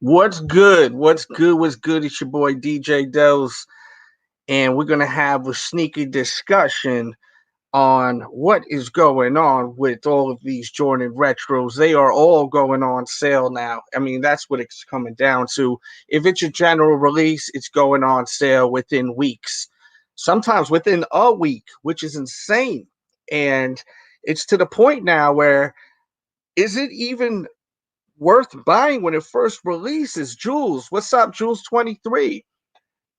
What's good? What's good? What's good? It's your boy DJ Delz, and we're gonna have a sneaky discussion on what is going on with all of these Jordan retros. They are all going on sale now. I mean, that's what it's coming down to. If it's a general release, it's going on sale within weeks, sometimes within a week, which is insane. And it's to the point now where is it even worth buying when it first releases? Jules, what's up, Jules 23?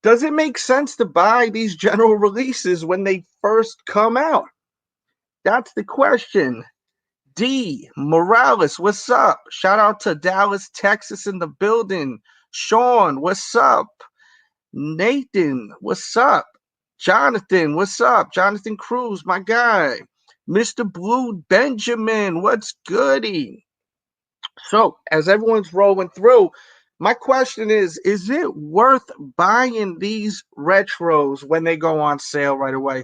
Does it make sense to buy these general releases when they first come out? That's the question. D Morales, what's up? Shout out to Dallas, Texas in the building. Sean, what's up? Nathan, what's up? Jonathan, what's up? Jonathan Cruz, my guy. Mr. Blue Benjamin, what's goody? So, as everyone's rolling through, my question is it worth buying these retros when they go on sale right away?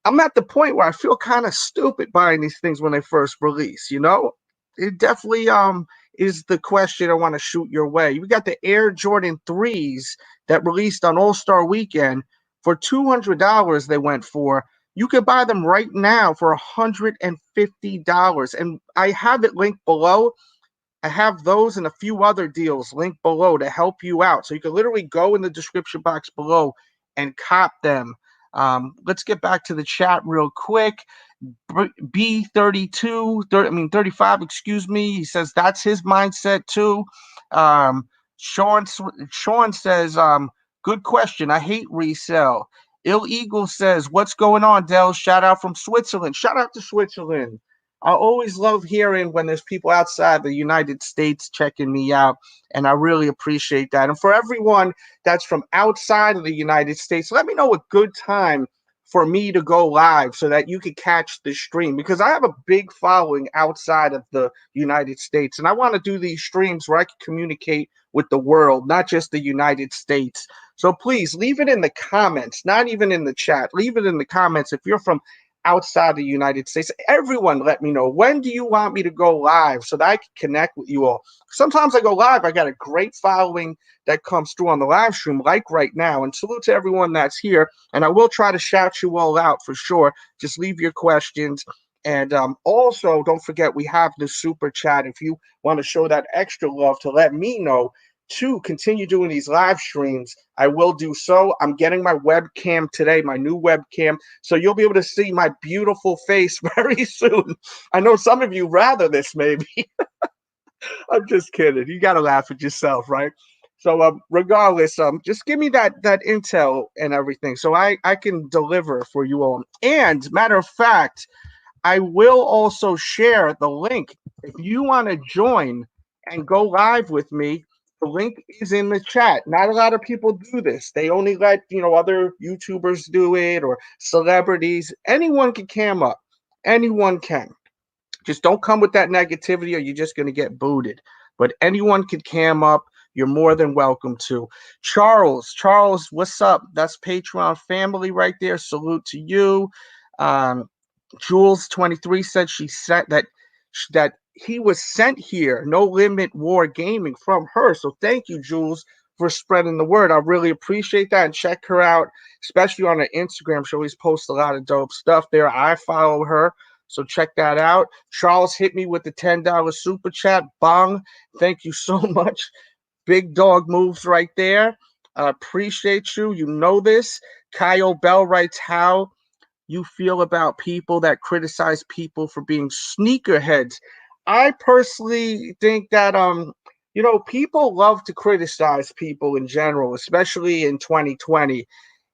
I'm at the point where I feel kind of stupid buying these things when they first release, you know? It definitely is the question I want to shoot your way. We got the Air Jordan 3s that released on All-Star Weekend for $200 they went for. You could buy them right now for $150. And I have it linked below. I have those and a few other deals linked below to help you out. So you can literally go in the description box below and cop them. Let's get back to the chat real quick. B32, 35, excuse me. He says that's his mindset too. Sean says, good question. I hate resale. Ill Eagle says, what's going on, Del? Shout out from Switzerland. Shout out to Switzerland. I always love hearing when there's people outside the United States checking me out, and I really appreciate that. And for everyone that's from outside of the United States, let me know a good time for me to go live so that you can catch the stream, because I have a big following outside of the United States, and I want to do these streams where I can communicate with the world, not just the United States. So please leave it in the comments, not even in the chat. Leave it in the comments if you're from outside the United States. Everyone let me know, when do you want me to go live so that I can connect with you all? Sometimes I go live, I got a great following that comes through on the live stream, like right now. And salute to everyone that's here. And I will try to shout you all out for sure. Just leave your questions. And also, don't forget, we have the super chat. If you want to show that extra love to let me know to continue doing these live streams, I will do so. I'm getting my webcam today, my new webcam, so you'll be able to see my beautiful face very soon. I know some of you rather this, maybe. I'm just kidding. You got to laugh at yourself, right? So regardless, just give me that intel and everything so I can deliver for you all. And matter of fact, I will also share the link. If you want to join and go live with me, the link is in the chat. Not a lot of people do this. They only let, other YouTubers do it or celebrities. Anyone can cam up. Anyone can. Just don't come with that negativity or you're just going to get booted. But anyone can cam up. You're more than welcome to. Charles, what's up? That's Patreon family right there. Salute to you. Jules 23 said she said that he was sent here, No Limit War Gaming, from her. So thank you, Jules, for spreading the word. I really appreciate that. And check her out, especially on her Instagram. She always posts a lot of dope stuff there. I follow her, so check that out. Charles hit me with the $10 super chat. Bong, thank you so much. Big dog moves right there. I appreciate you. You know this. Kyle Bell writes, how you feel about people that criticize people for being sneakerheads? I personally think that people love to criticize people in general, especially in 2020.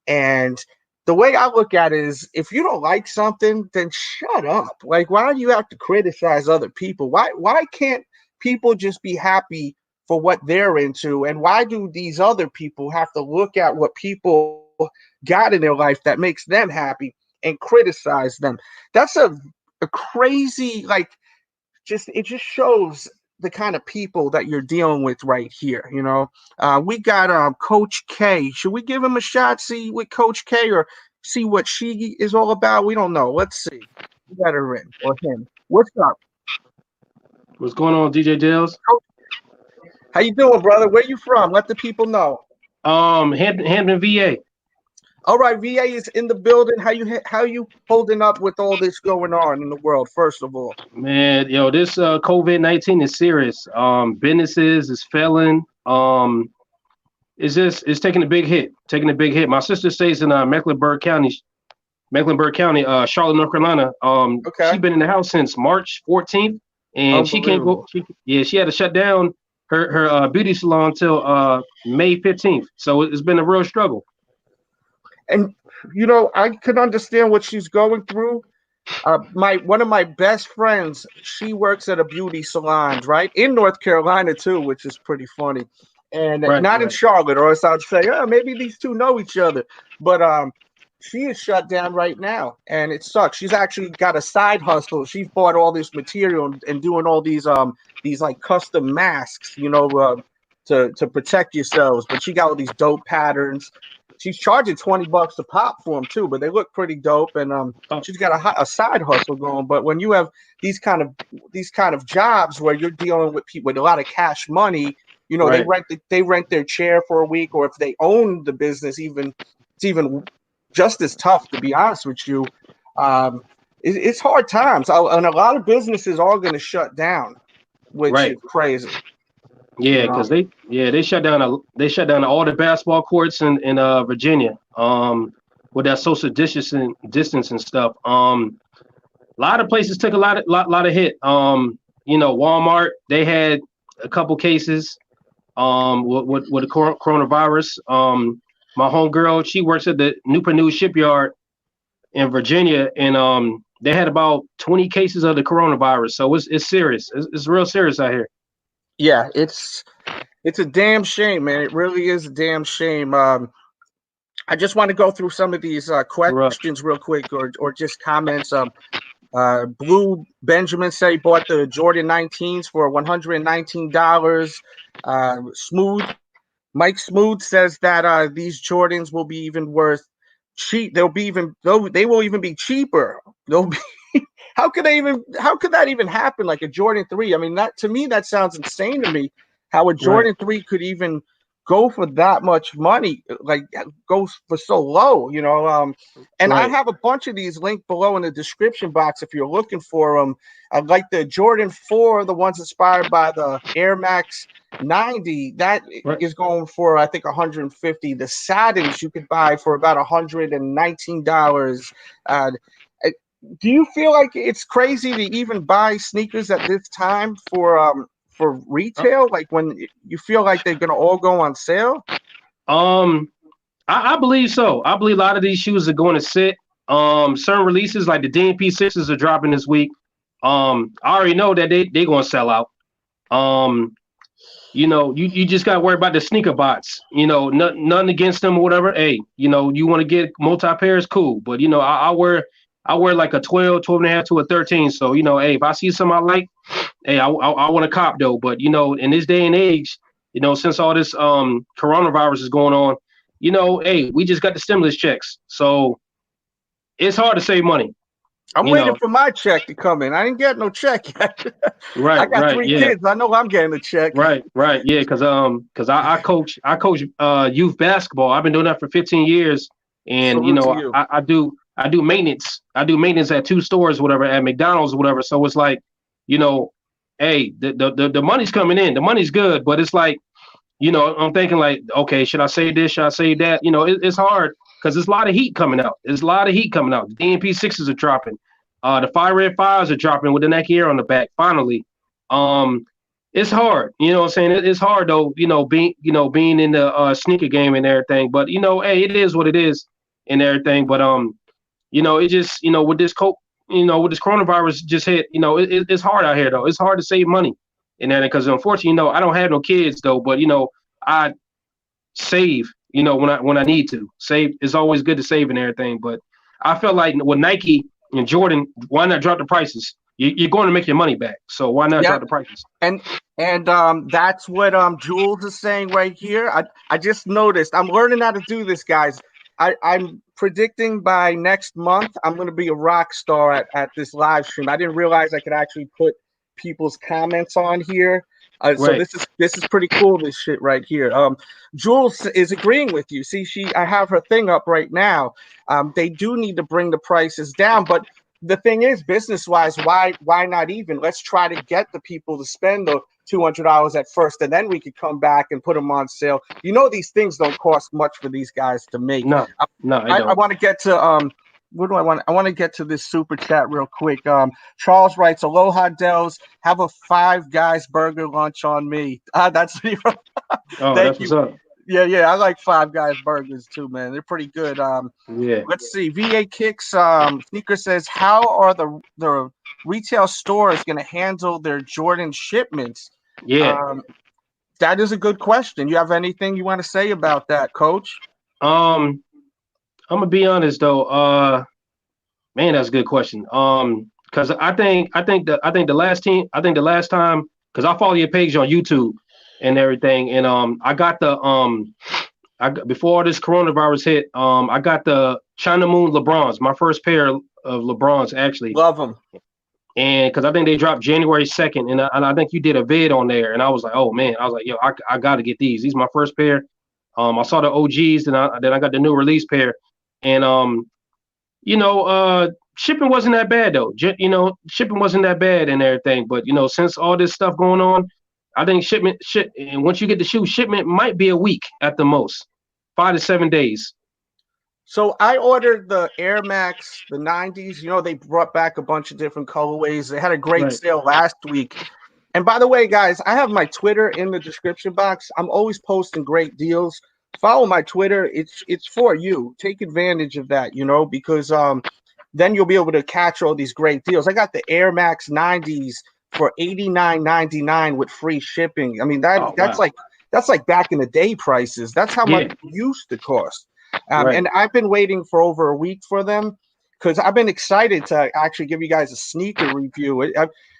And the way I look at it is, if you don't like something, then shut up. Like, why do you have to criticize other people? Why can't people just be happy for what they're into? And why do these other people have to look at what people got in their life that makes them happy and criticize them? That's a crazy, it just shows the kind of people that you're dealing with right here. We got Coach K. Should we give him a shot, see with Coach K, or see what she is all about? We don't know. Let's see. We got her in, or him. What's up? What's going on, DJ Delz? How you doing, brother? Where you from? Let the people know. Hampton, VA. All right, VA is in the building. How you holding up with all this going on in the world? First of all, Man, this COVID-19 is serious. Businesses is failing. It's taking a big hit. Taking a big hit. My sister stays in Mecklenburg County, Charlotte, North Carolina. She okay, been in the house since March 14th, and she can't go. unbelievable. She had to shut down her beauty salon until May 15th. So it's been a real struggle. And I could understand what she's going through. My one of my best friends, she works at a beauty salon, right in North Carolina too, which is pretty funny, and Right, not in right, Charlotte, or else I'd say, oh, maybe these two know each other. But she is shut down right now, and it sucks. She's actually got a side hustle. She's bought all this material and doing all these like custom masks, to protect yourselves. But she got all these dope patterns. She's charging $20 a pop for them too, but they look pretty dope. And oh, she's got a side hustle going. But when you have these kind of jobs where you're dealing with people with a lot of cash money, they right, rent their chair for a week, or if they own the business, it's even just as tough, to be honest with you. Um, it's hard times, and a lot of businesses are going to shut down, which right. is crazy. You Yeah, know, because they shut down all the basketball courts in Virginia. With that social distance and stuff. A lot of places took a lot of hit. Walmart, they had a couple cases with the coronavirus. My homegirl, she works at the Newport News shipyard in Virginia, and they had about 20 cases of the coronavirus. So it's serious. It's real serious out here. yeah, it's a damn shame, man. It really is a damn shame. I just want to go through some of these Rough. questions real quick, or just comments. Blue Benjamin said he bought the Jordan 19s for $119. Smooth Mike Smooth says that these Jordans will be even worth cheap. They will even be cheaper. They'll be how could that even happen? Like a Jordan 3. I mean, that to me that sounds insane to me. How a Right, Jordan 3 could even go for that much money, like go for so low, and I right, have a bunch of these linked below in the description box if you're looking for them. I like the Jordan 4, the ones inspired by the Air Max 90, that right. is going for I think 150. The Satins you could buy for about $119. Uh, do you feel like it's crazy to even buy sneakers at this time for Uh, retail? Like when you feel like they're gonna all go on sale? Um, I believe so. I believe a lot of these shoes are going to sit. Certain releases like the DNP sixes are dropping this week. I already know that they going to sell out. Um, you just got to worry about the sneaker bots. Nothing against them or whatever. Hey, you want to get multi pairs, cool. But I wear like a 12, 12 and a half to a 13. So hey, if I see something I like, hey, I want to cop though. But in this day and age, since all this coronavirus is going on, hey, we just got the stimulus checks, so it's hard to save money. I'm You waiting know, for my check to come in. I didn't get no check yet. I right, got right, three yeah, kids. I know I'm getting a check. right, yeah, because I coach youth basketball. I've been doing that for 15 years, and Salute to you. I do maintenance. I do maintenance at two stores, whatever, at McDonald's, or whatever. So it's like, you know, hey, the money's coming in. The money's good, but it's like, I'm thinking like, okay, should I say this? Should I say that? It's hard because there's a lot of heat coming out. There's a lot of heat coming out. The DNP sixes are dropping. The Fire Red Fives are dropping with the Nike Air on the back. Finally, um, it's hard. You know what I'm saying? It's hard though. Being in the sneaker game and everything. But hey, it is what it is and everything. But it just with this coronavirus just hit. It's hard out here though. It's hard to save money and that because unfortunately, I don't have no kids though. But I save. When I need to save. It's always good to save and everything. But I felt like with Nike and Jordan, why not drop the prices? You're going to make your money back, so why not drop Yep. the prices? And that's what Jules is saying right here. I just noticed. I'm learning how to do this, guys. I'm predicting by next month I'm going to be a rock star at this live stream. I didn't realize I could actually put people's comments on here. So Right. this is pretty cool. This shit right here. Jules is agreeing with you. See, I have her thing up right now. They do need to bring the prices down, but the thing is, business wise, why not even? Let's try to get the people to spend the $200 at first, and then we could come back and put them on sale. You know, these things don't cost much for these guys to make. No, no, I I don't. want to get to what do I want? I want to get to this super chat real quick. Charles writes, "Aloha Dells, have a Five Guys burger lunch on me." That's Oh, thank that's what's you. up. Yeah, I like Five Guys burgers too, man. They're pretty good. Yeah, Let's see. VA Kicks Sneaker says, "How are the retail stores going to handle their Jordan shipments?" yeah. Um, that is a good question. You have anything you want to say about that, Coach? I'm gonna be honest though. Man, that's a good question. Because I think the last time, because I follow your page on YouTube and everything, and I got the before this coronavirus hit, I got the China Moon LeBrons, my first pair of LeBrons actually, Love them. and because I think they dropped January 2nd, and I think you did a vid on there, and I was like, oh man, I was like, yo, I got to get these. These are my first pair. I saw the OGs, then I got the new release pair, and you know, shipping wasn't that bad though. Shipping wasn't that bad and everything. But since all this stuff going on, I think and once you get the shoe, shipment might be a week at the most, 5 to 7 days. So I ordered the Air Max, the 90s. You know, they brought back a bunch of different colorways. They had a great Right. sale last week. And by the way, guys, I have my Twitter in the description box. I'm always posting great deals. Follow my Twitter. It's for you. Take advantage of that, because then you'll be able to catch all these great deals. I got the Air Max 90s for $89.99 with free shipping. I mean, Oh wow. that's like back in the day prices. That's how much Yeah. it used to cost. Right. And I've been waiting for over a week for them because I've been excited to actually give you guys a sneaker review.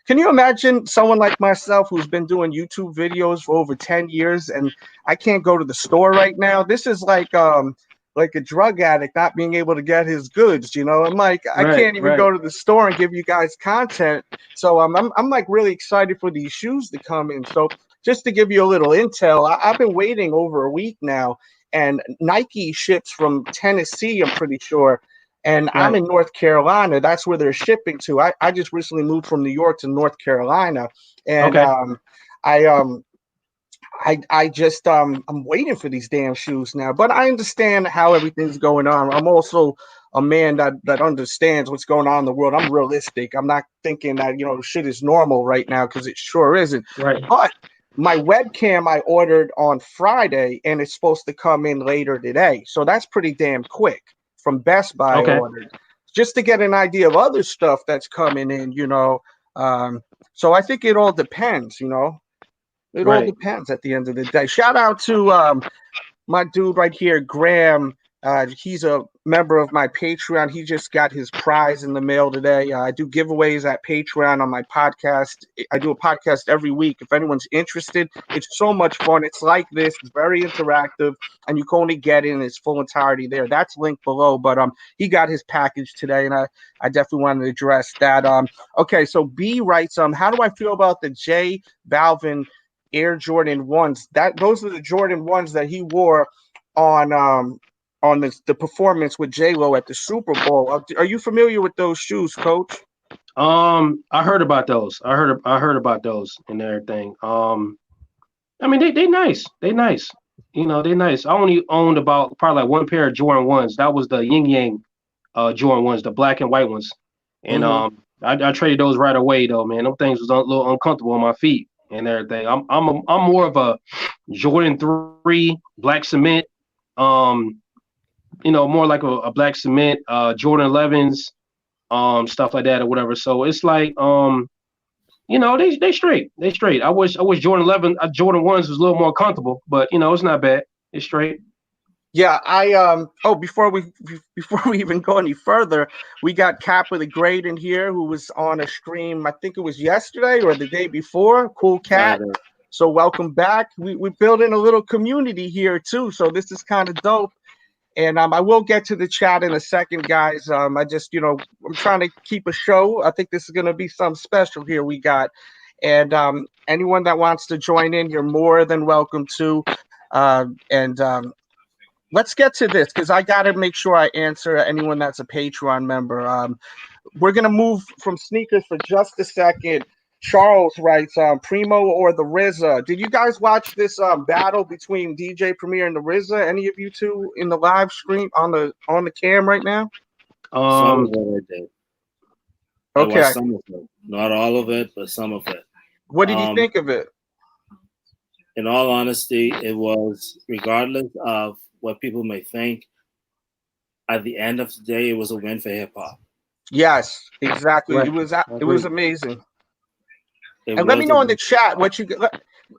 Can you imagine someone like myself who's been doing YouTube videos for over 10 years and I can't go to the store right now? This is like a drug addict not being able to get his goods. I'm like, I Right. can't even Right. go to the store and give you guys content. So I'm like really excited for these shoes to come in. So just to give you a little intel, I've been waiting over a week now, and Nike ships from Tennessee, I'm pretty sure. And I'm Right. in North Carolina. That's where they're shipping to. I just recently moved from New York to North Carolina, and Okay. I I just I'm waiting for these damn shoes now. But I understand how everything's going on. I'm also a man that understands what's going on in the world. I'm realistic. I'm not thinking that shit is normal right now because it sure isn't. Right. But my webcam I ordered on Friday and it's supposed to come in later today. So that's pretty damn quick from Best Buy I Okay. ordered. Just to get an idea of other stuff that's coming in. So I think it all depends. It all Right. depends at the end of the day. Shout out to my dude right here, Graham. He's a member of my Patreon. He just got his prize in the mail today. I do giveaways at Patreon on my podcast. I do a podcast every week. If anyone's interested, it's so much fun. It's like this. It's very interactive, and you can only get it in its full entirety there. That's linked below. But he got his package today, and I definitely wanted to address that. Okay, so B writes, how do I feel about the J Balvin Air Jordan 1s? Those are the Jordan 1s that he wore on the performance with J-Lo at the Super Bowl. Are you familiar with those shoes, Coach? I heard about those. I heard about those and everything. I mean they nice. They nice. They nice. I only owned about probably like one pair of Jordan ones. That was the Yin Yang Jordan ones, the black and white ones. And Mm-hmm. I traded those right away though, man. Those things was a little uncomfortable on my feet and everything. I'm more of a Jordan 3 black cement. Um, more like a black cement, Jordan 11s, stuff like that or whatever. So it's like they straight. They straight. I wish Jordan 1s was a little more comfortable, but it's not bad. It's straight. Yeah, before we even go any further, we got Cap with a Grade in here who was on a stream. I think it was yesterday or the day before. Cool cat. Right. So welcome back. We're building a little community here too. So this is kind of dope. And I will get to the chat in a second, guys. I just, I'm trying to keep a show. I think this is going to be something special here we got. And anyone that wants to join in, you're more than welcome to. And let's get to this because I got to make sure I answer anyone that's a Patreon member. We're going to move from sneakers for just a second. Charles writes, Primo or the RZA. Did you guys watch this battle between DJ Premier and the RZA? Any of you two in the live stream on the cam right now? Some of it I did. I Okay. watched some of it. Not all of it, but some of it. What did you think of it? In all honesty, it was, regardless of what people may think, at the end of the day, it was a win for hip hop. Yes, exactly. Right. It was amazing. It And let me was know in the chat what you.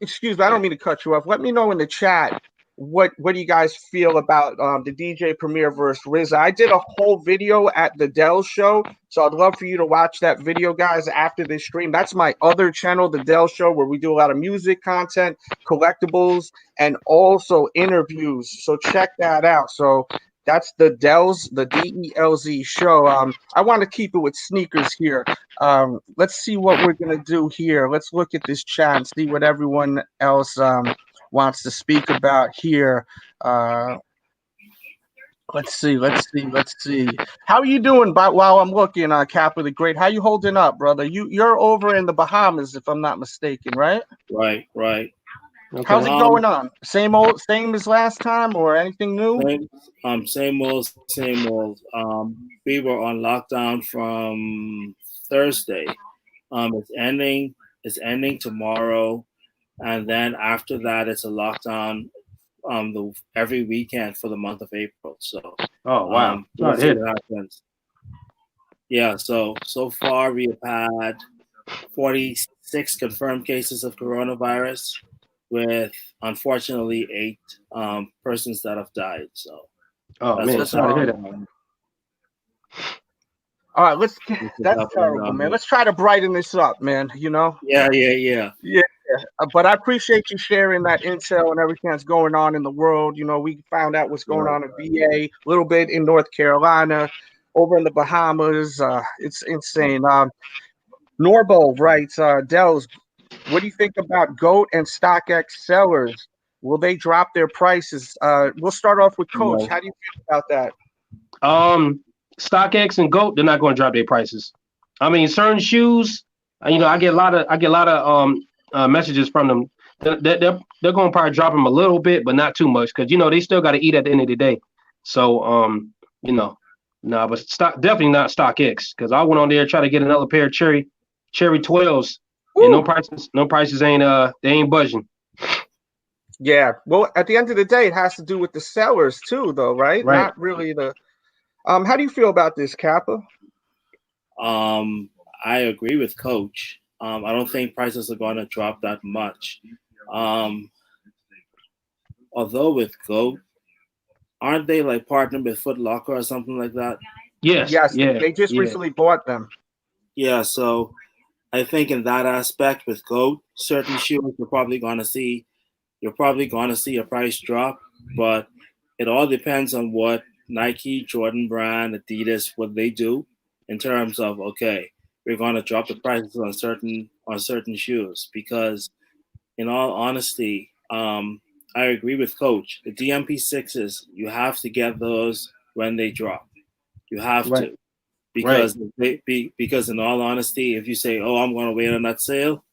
Excuse me, I don't mean to cut you off. Let me know in the chat what do you guys feel about the DJ Premier versus RZA. I did a whole video at the Dell Show, so I'd love for you to watch that video, guys, after this stream. That's my other channel, the Dell Show, where we do a lot of music content, collectibles, and also interviews. So check that out. So that's the Delz, the DELZ show. I want to keep it with sneakers here. Let's see what we're gonna do here. Let's look at this chat and see what everyone else wants to speak about here. Let's see. How are you doing? While I'm looking, Cap of the Great, how you holding up, brother? You're over in the Bahamas, if I'm not mistaken, right? Right. Okay. How's it going on? Same as last time, or anything new? Same old. We were on lockdown from Thursday. It's ending tomorrow, and then after that, it's a lockdown every weekend for the month of April. So, Oh wow, we'll see what happens. Yeah. So far we have had 46 confirmed cases of coronavirus, with unfortunately 8 persons that have died. So, man, sorry to hear that. All right, that's terrible, man. Let's try to brighten this up, man. You know? Yeah. But I appreciate you sharing that intel and everything that's going on in the world. You know, we found out what's going on in VA, a little bit in North Carolina, over in the Bahamas. It's insane. Norbo writes, Delz, what do you think about GOAT and StockX sellers? Will they drop their prices? We'll start off with Coach. How do you feel about that? StockX and GOAT, they're not going to drop their prices. I mean, certain shoes, I get a lot of messages from them. They're going to probably drop them a little bit, but not too much, because they still got to eat at the end of the day. So but definitely not StockX, because I went on there try to get another pair of cherry 12s, and no prices ain't they ain't budging. Yeah, well, at the end of the day, it has to do with the sellers too, though, right? Not really the. How do you feel about this, Kappa? I agree with Coach. I don't think prices are going to drop that much. Although with GOAT, aren't they like partnered with Foot Locker or something like that? Yes. They just recently bought them. Yeah, so I think in that aspect with GOAT, certain shoes you're probably going to see a price drop, but it all depends on what Nike, Jordan Brand, Adidas, what they do in terms of, okay, we're going to drop the prices on certain shoes, because in all honesty, I agree with Coach. The DMP6s, you have to get those when they drop. You have to, because because in all honesty, if you say, "Oh, I'm going to wait on that sale,"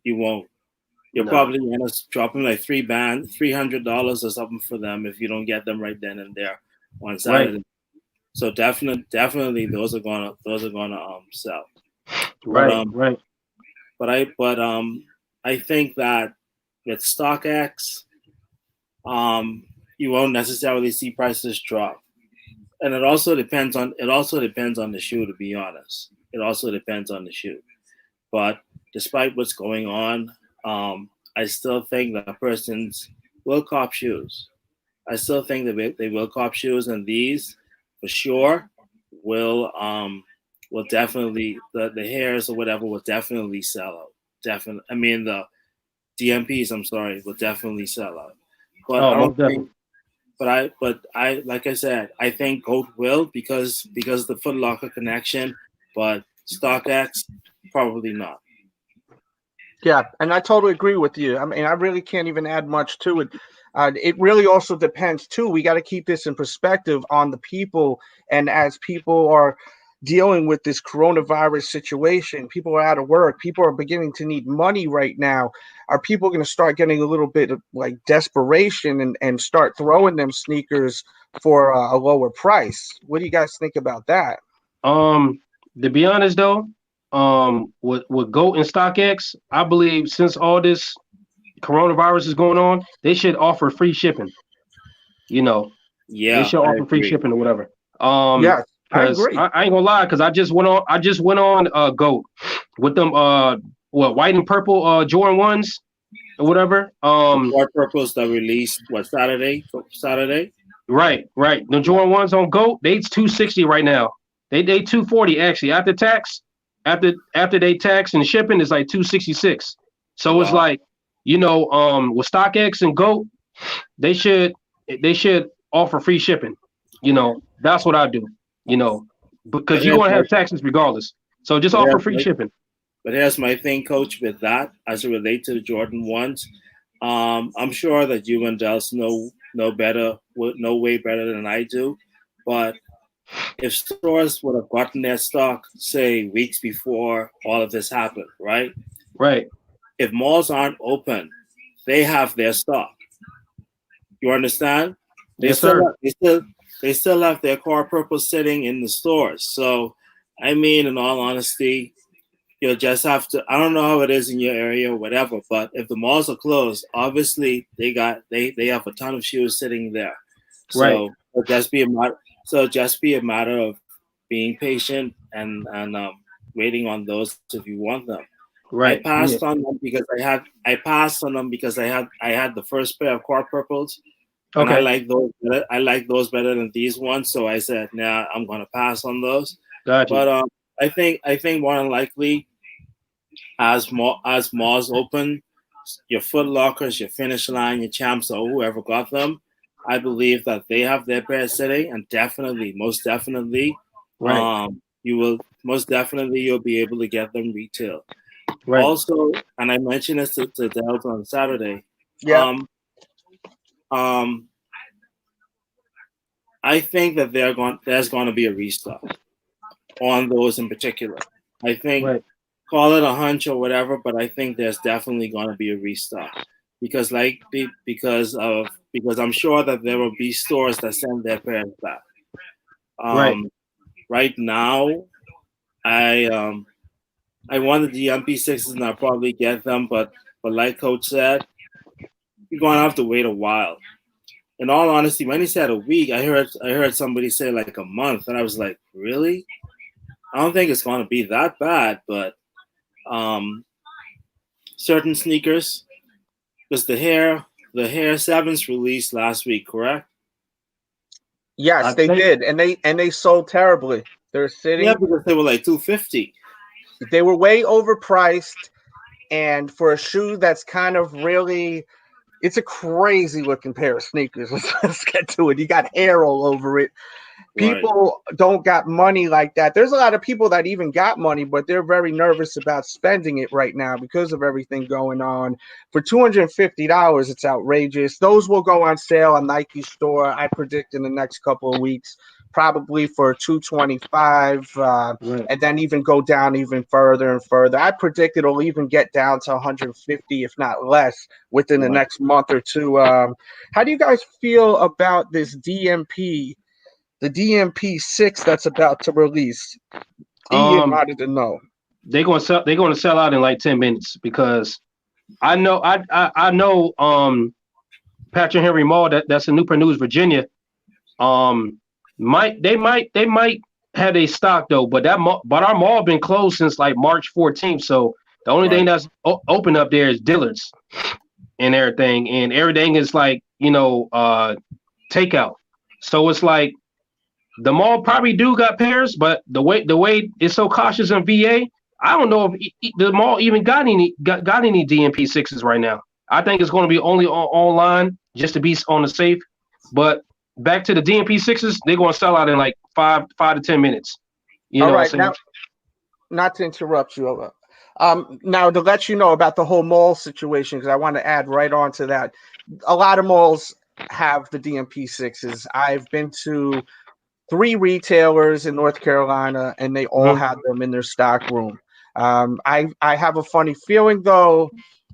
you won't. You're probably going to drop them like $300 or something for them if you don't get them right then and there on Saturday. Right. So definitely those are gonna sell. Right. But I think that with StockX, you won't necessarily see prices drop, and it also depends on the shoe. To be honest, it also depends on the shoe. But despite what's going on, I still think that persons will cop shoes. I still think that they will cop shoes, and these for sure will definitely, the hairs or whatever will definitely sell out. Definitely, I mean the DMPs. I'm sorry, will definitely sell out. But I don't think. But I like I said, I think GOAT will, because the Foot Locker connection, but StockX probably not. Yeah, and I totally agree with you. I mean, I really can't even add much to it. It really also depends too. We got to keep this in perspective on the people, and as people are dealing with this coronavirus situation, people are out of work. People are beginning to need money right now. Are people going to start getting a little bit of like desperation and start throwing them sneakers for a lower price? What do you guys think about that? Um, to be honest though, with Goat and StockX, I believe since all this coronavirus is going on, they should offer free shipping. You know, they Yeah, should I offer free agree. shipping or whatever. Yes, I Because agree. I ain't gonna lie, because I just went on Goat with them what white and purple Jordan ones or whatever. The Core Purples that released what Saturday. Right. The Jordan ones on Goat, they 260 right now. They 240 actually after tax. After they tax and shipping is like 266. So it's Wow. like, with StockX and Goat, they should they should offer free shipping. That's what I do. You know, But because you're here's gonna my have taxes regardless. So just but offer here's free my shipping. but here's my thing, Coach. With that, as it relates to the Jordan ones, I'm sure that you and Dels know better, know way better than I do. But if stores would have gotten their stock, say weeks before all of this happened, right? Right. If malls aren't open, they have their stock. You understand? They Yes, still sir. have, they still they still have their core purpose sitting in the stores. So, I mean, in all honesty, you'll just have to. I don't know how it is in your area or whatever, but if the malls are closed, obviously they have a ton of shoes sitting there. Right. So just be a matter of being patient and waiting on those if you want them. Right. Yeah. I passed on them because I had the first pair of core purples, and Okay. I like those better than these ones. So I said, nah, I'm gonna pass on those. Got you. But I think more than likely, as malls open, your Foot Lockers, your Finish Line, your Champs, or whoever got them, I believe that they have their pair sitting, and definitely, most definitely, Right. you'll be able to get them retail. Right. Also, and I mentioned this to Delta on Saturday. Yeah. Um, um, I think that there's going to be a restock on those in particular. I think, Right. call it a hunch or whatever, but I think there's definitely going to be a restock because because I'm sure that there will be stores that send their pairs back. Right. Um, right now, I wanted the MP6s and I'll probably get them, but like Coach said, you're gonna have to wait a while. In all honesty, when he said a week, I heard somebody say like a month, and I was like, really? I don't think it's gonna be that bad, but um, certain sneakers, because the Hair Sevens released last week, correct? Yes, I they think. did, and they sold terribly. They're Yeah, sitting. because they were like 250. They were way overpriced, and for a shoe that's kind of really, it's a crazy looking pair of sneakers. Let's get to it. You got hair all over it. Right, People don't got money like that. There's a lot of people that even got money, but they're very nervous about spending it right now because of everything going on. For $250, it's outrageous. Those will go on sale on Nike store, I predict, in the next couple of weeks, probably for 225, Right. and then even go down even further and further. I predict it'll even get down to 150, if not less, within the right. next month or two. How do you guys feel about this DMP? The DMP6 that's about to release. Ian Um, wanted to know. they're gonna sell out in like 10 minutes because I know Patrick Henry Mall that's in Newport News, Virginia. Um, they might have a stock though, but our mall been closed since like March 14th. So the only thing Right. that's open up there is Dillard's and everything is like takeout. So it's like the mall probably do got pairs, but the way it's so cautious in VA, I don't know if the mall even got any DMP sixes right now. I think it's going to be only online just to be on the safe. But back to the DMP sixes, they're going to sell out in like five to 10 minutes. You All know what right, I'm now, saying? not to interrupt you, Now to let you know about the whole mall situation, because I want to add right on to that. A lot of malls have the DMP6s. I've been to 3 retailers in North Carolina, and they all Mhm. had them in their stock room. I have a funny feeling though,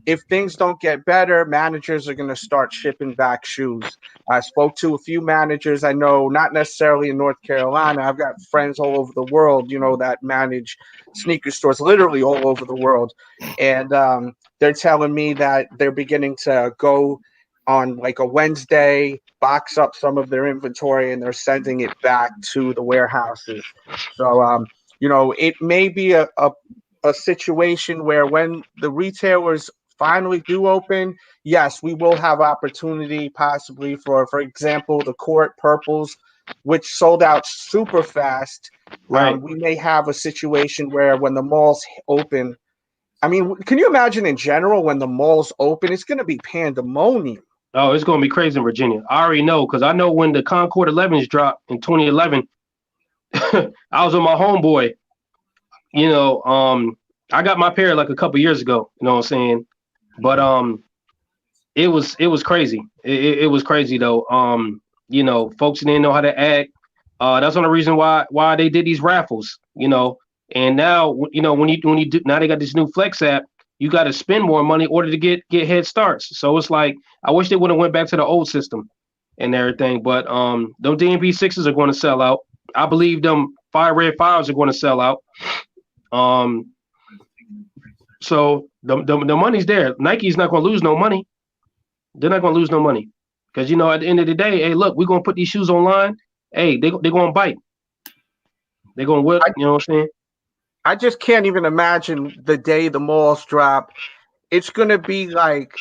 if things don't get better, managers are going to start shipping back shoes. I spoke to a few managers I know, not necessarily in North Carolina. I've got friends all over the world, that manage sneaker stores literally all over the world. And they're telling me that they're beginning to go on like a Wednesday, box up some of their inventory, and they're sending it back to the warehouses. So, it may be a situation where when the retailers finally do open, yes, we will have opportunity possibly for example, the court purples, which sold out super fast. Right. We may have a situation where when the malls open, I mean, can you imagine in general when the malls open, it's going to be pandemonium. Oh, it's gonna be crazy in Virginia. I already know because I know when the Concord 11s dropped in 2011, I was with my homeboy. You know, I got my pair like a couple years ago. You know what I'm saying? But it was crazy. It was crazy though. Folks didn't know how to act. That's one of the reason why they did these raffles. And now when you do, now they got this new Flex app. You got to spend more money in order to get head starts. So it's like I wish they would have went back to the old system and everything. But them DMP6s are going to sell out. I believe them Fire Red Fives are going to sell out. Um, so the money's there. Nike's not going to lose no money. They're not going to lose no money because at the end of the day, hey, look, we're going to put these shoes online. Hey, they're going to bite. They're going to whip. I, You know what I'm saying? I just can't even imagine the day the malls drop. It's gonna be like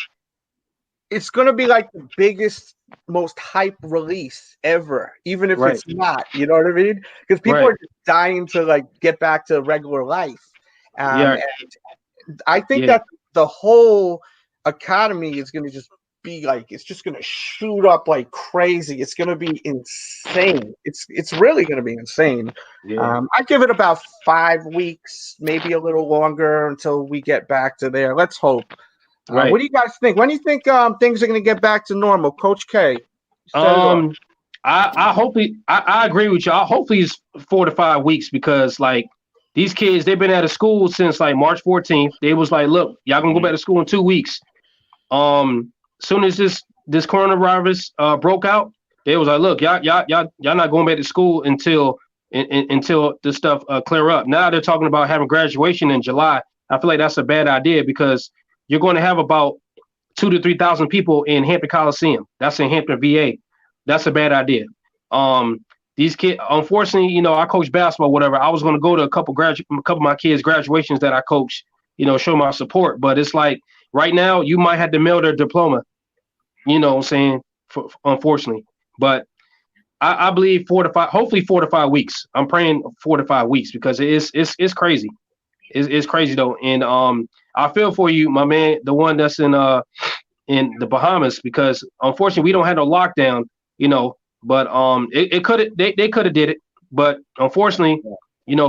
the biggest, most hype release ever, even if Right. it's not. You know what I mean? Because people Right. are just dying to like get back to regular life. Yeah. And I think Yeah. that the whole economy is going to just be like it's just going to shoot up like crazy. It's going to be insane. It's really going to be insane. Yeah. I give it about 5 weeks, maybe a little longer until we get back to there. Let's hope. What Right. do you guys think? When do you think things are going to get back to normal? Coach K, set it off. Um, I hopefully I agree with you. I hopefully it's 4 to 5 weeks because like these kids they've been out of school since like March 14th. They was like, look, y'all gonna go back to school in 2 weeks. Soon as this coronavirus broke out, they was like, look, y'all not going back to school until this stuff clear up. Now they're talking about having graduation in July. I feel like that's a bad idea because you're going to have about 2 to 3 thousand people in Hampton Coliseum. That's in Hampton, VA. That's a bad idea. These kids, unfortunately, I coach basketball, whatever. I was going to go to a couple of my kids' graduations that I coach, show my support. But it's like right now, you might have to mail their diploma. You know what I'm saying? Unfortunately, but I believe 4 to 5, hopefully 4 to 5 weeks. I'm praying 4 to 5 weeks because it's crazy. It's crazy though, and I feel for you, my man, the one that's in the Bahamas, because unfortunately we don't have no lockdown, but it could they could have did it, but unfortunately,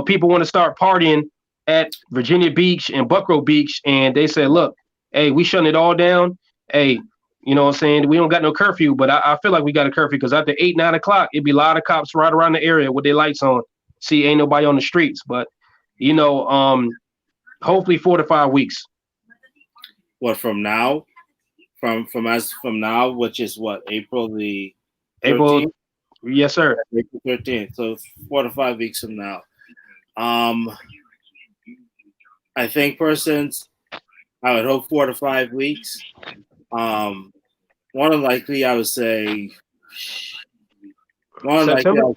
people want to start partying at Virginia Beach and Buckrow Beach, and they say, look, hey, we shutting it all down. Hey, you know what I'm saying? We don't got no curfew, but I feel like we got a curfew because after 8, 9 o'clock, it'd be a lot of cops right around the area with their lights on. See, ain't nobody on the streets, but hopefully 4 to 5 weeks. What from now? From now, which is what, April the April, 13th? yes, sir. April 13th. So 4 to 5 weeks from now. I think persons, I would hope 4 to 5 weeks. More than likely, I would say. More than likely, September.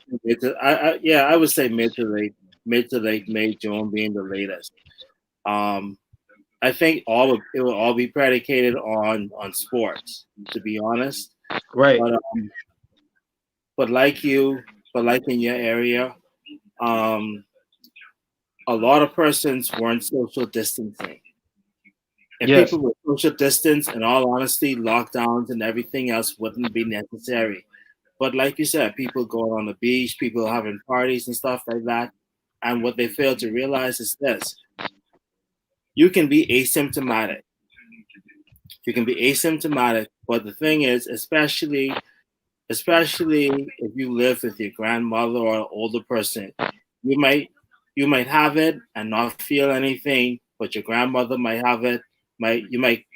I would say mid to late May, June being the latest. I think it will all be predicated on sports, to be honest. Right. But like in your area, a lot of persons weren't social distancing. If Yes. people were social distance, in all honesty, lockdowns and everything else wouldn't be necessary. But like you said, people going on the beach, people having parties and stuff like that. And what they fail to realize is this: you can be asymptomatic. You can be asymptomatic, but the thing is, especially if you live with your grandmother or an older person, you might have it and not feel anything, but your grandmother might have it.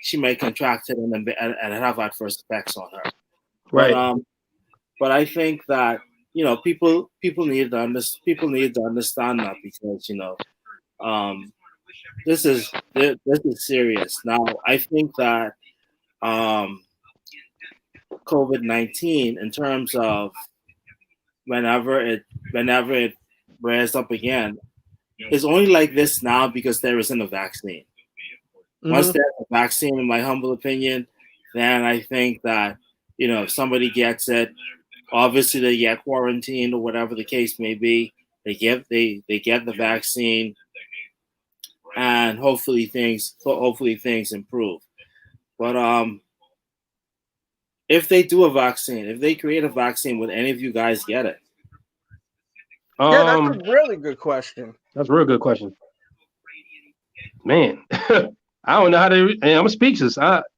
She might contract it and have adverse effects on her. Right. But I think that people need to understand that, because this is serious. Now I think that COVID-19, in terms of whenever it rears up again, is only like this now because there isn't a vaccine. Once there's a vaccine, in my humble opinion, then I think that if somebody gets it, obviously they get quarantined or whatever the case may be. They get the vaccine, and hopefully things improve. But if they do a vaccine, if they create a vaccine, would any of you guys get it? Yeah, that's a really good question. That's a real good question, man. I don't know how to. I'm speechless. I'll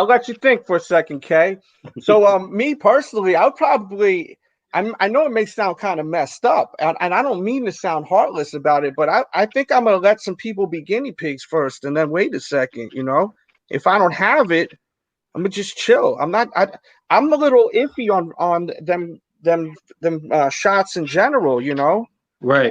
let you think for a second, Kay. So me personally, I'll probably. I know it may sound kind of messed up, and I don't mean to sound heartless about it, but I think I'm gonna let some people be guinea pigs first, and then wait a second. If I don't have it, I'm gonna just chill. I'm a little iffy on them shots in general. Right.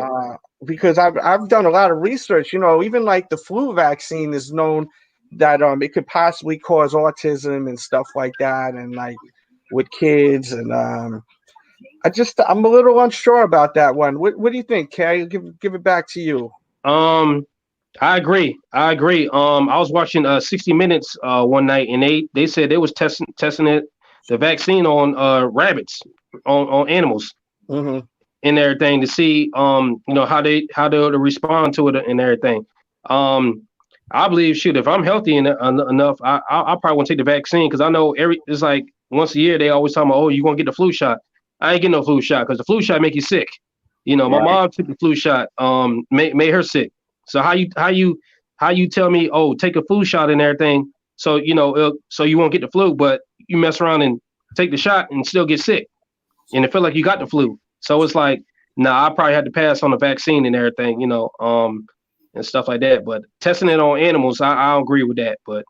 Because I've done a lot of research. Even like the flu vaccine is known that it could possibly cause autism and stuff like that, and like with kids, and I'm a little unsure about that one. What do you think, Kay? Give it back to you. I agree. I was watching 60 Minutes one night, and they said they was testing the vaccine on rabbits, on animals, Mm-hmm. and everything, to see how they'll respond to it and everything. I believe, shoot, if I'm healthy enough, I probably want to take the vaccine, because I know it's like once a year they always tell me, oh, you're gonna get the flu shot. I ain't getting no flu shot, because the flu shot make you sick. My mom took the flu shot, made her sick. So how you tell me, oh, take a flu shot and everything, so so you won't get the flu, but you mess around and take the shot and still get sick, and it feel like you got the flu. So it's like, nah, I probably had to pass on the vaccine and everything, and stuff like that. But testing it on animals, I don't agree with that. But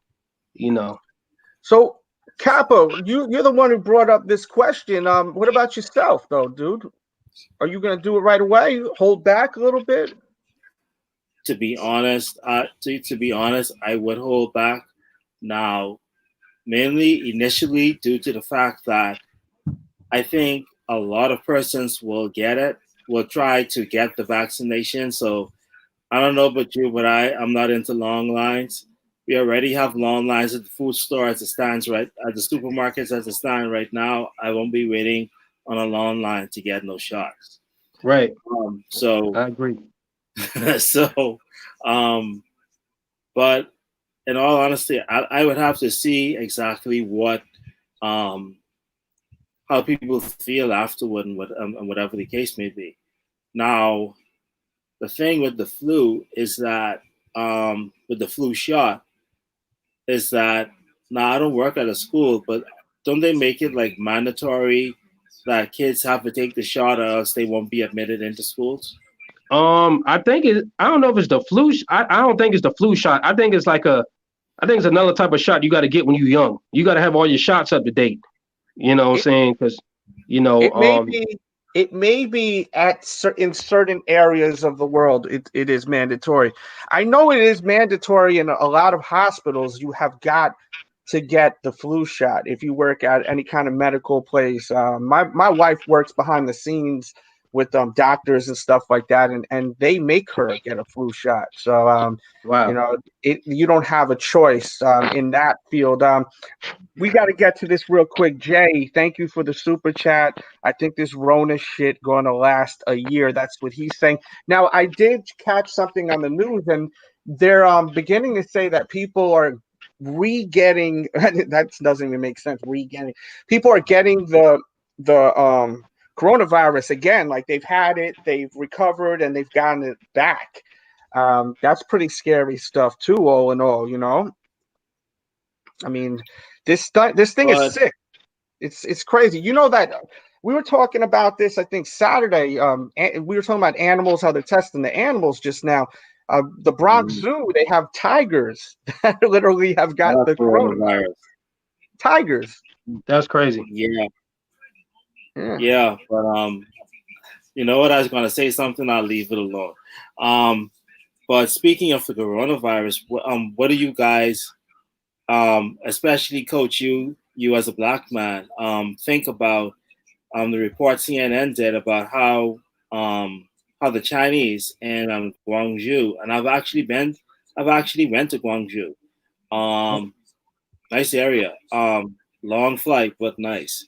So, Capo, you're the one who brought up this question. What about yourself, though, dude? Are you gonna do it right away? Hold back a little bit? To be honest, I would hold back now, mainly initially due to the fact that I think a lot of persons will try to get the vaccination. So I don't know about you, but I'm not into long lines. We already have long lines at the food store as it stands right at the supermarkets as it stands right now. I won't be waiting on a long line to get no shots. right. So I agree. But in all honesty, I would have to see exactly what how people feel afterward, and whatever the case may be. Now, the thing with the flu is that with the flu shot is that now I don't work at a school, but don't they make it like mandatory that kids have to take the shot or else they won't be admitted into schools? I don't know if it's the flu. I don't think it's the flu shot. I think it's another type of shot you got to get when you're young. You got to have all your shots up to date. You know what I'm saying? Because it may be in certain areas of the world it is mandatory. I know it is mandatory in a lot of hospitals. You have got to get the flu shot if you work at any kind of medical place. My wife works behind the scenes with doctors and stuff like that, and they make her get a flu shot. So wow. you don't have a choice in that field. We got to get to this real quick. Jay, thank you for the super chat. I think this Rona shit going to last a year. That's what he's saying. Now, I did catch something on the news, and they're beginning to say that people are re-getting that doesn't even make sense. Re-getting people are getting the coronavirus again. Like they've had it, they've recovered, and they've gotten it back. That's pretty scary stuff too. All in all, I mean, this thing is But sick. It's crazy. You know that we were talking about this, I think Saturday. We were talking about animals, how they're testing the animals just now. The Bronx Zoo, they have tigers that literally have got the coronavirus. Tigers. That's crazy. Yeah. But you know what? I was gonna say something. I'll leave it alone. But speaking of the coronavirus, what do you guys, especially Coach, you as a black man, think about the report CNN did about how the Chinese and Guangzhou, and I've actually went to Guangzhou. Nice area. Long flight, but nice.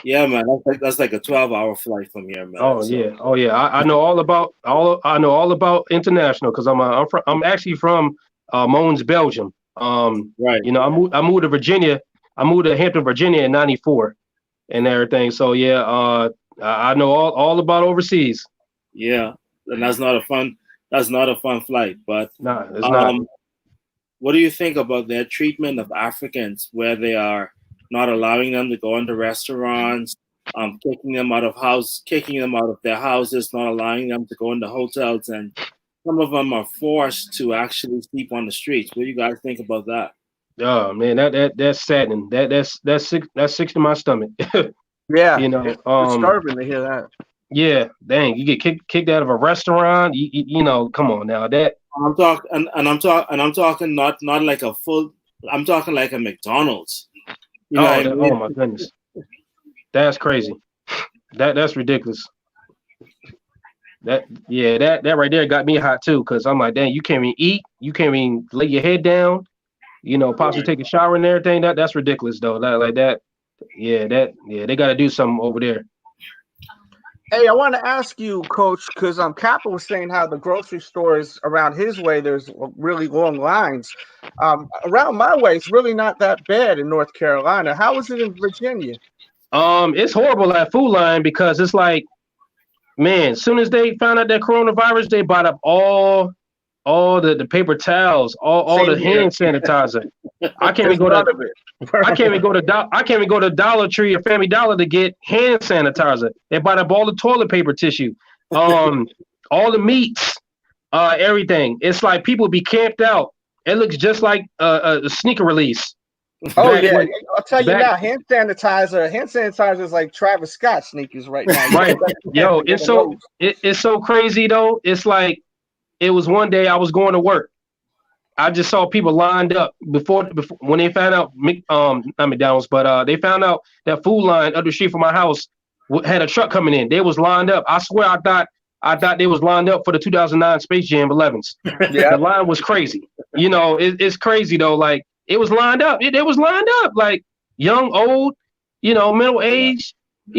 Yeah, man, that's like a 12-hour flight from here, man. Oh yeah. I know all about international because I'm actually from Mons, Belgium. Right. I moved to Virginia. I moved to Hampton, Virginia in '94 and everything. So yeah, I know all about overseas. Yeah, and that's not a fun flight. But nah, it's not. What do you think about their treatment of Africans, where they are not allowing them to go into restaurants, kicking them out of their houses, not allowing them to go into hotels, and some of them are forced to actually sleep on the streets? What do you guys think about that? Oh man, that's saddening. That's sick to my stomach. Yeah, it's disturbing to hear that. Yeah, dang, you get kicked out of a restaurant. You know, come on now. That I'm talking not like a full. I'm talking like a McDonald's. You know what I mean? Oh my goodness, that's crazy. That's ridiculous. That right there got me hot too, because I'm like, dang, you can't even eat, you can't even lay your head down, possibly take a shower and everything. That's ridiculous though. They got to do something over there. Hey, I want to ask you, Coach, because Kappa was saying how the grocery stores around his way, there's really long lines. Around my way, it's really not that bad in North Carolina. How is it in Virginia? It's horrible at Food Line because it's like, man, as soon as they found out that coronavirus, they bought up all the paper towels, all the hand sanitizer. I can't even go to Dollar Tree or Family Dollar to get hand sanitizer. They bought up all the toilet paper tissue, all the meats, everything. It's like people be camped out. It looks just like a sneaker release. Oh yeah, I'll tell you now. Hand sanitizer is like Travis Scott sneakers right now. Right, yo, it's so crazy though. It's like it was one day I was going to work. I just saw people lined up before when they found out not McDonald's, but they found out that Food Line up the street from my house had a truck coming in. They was lined up. I swear, I thought they was lined up for the 2009 Space Jam 11s. Yeah, the line was crazy. It's crazy though. Like it was lined up. It was lined up. Like young, old, middle age,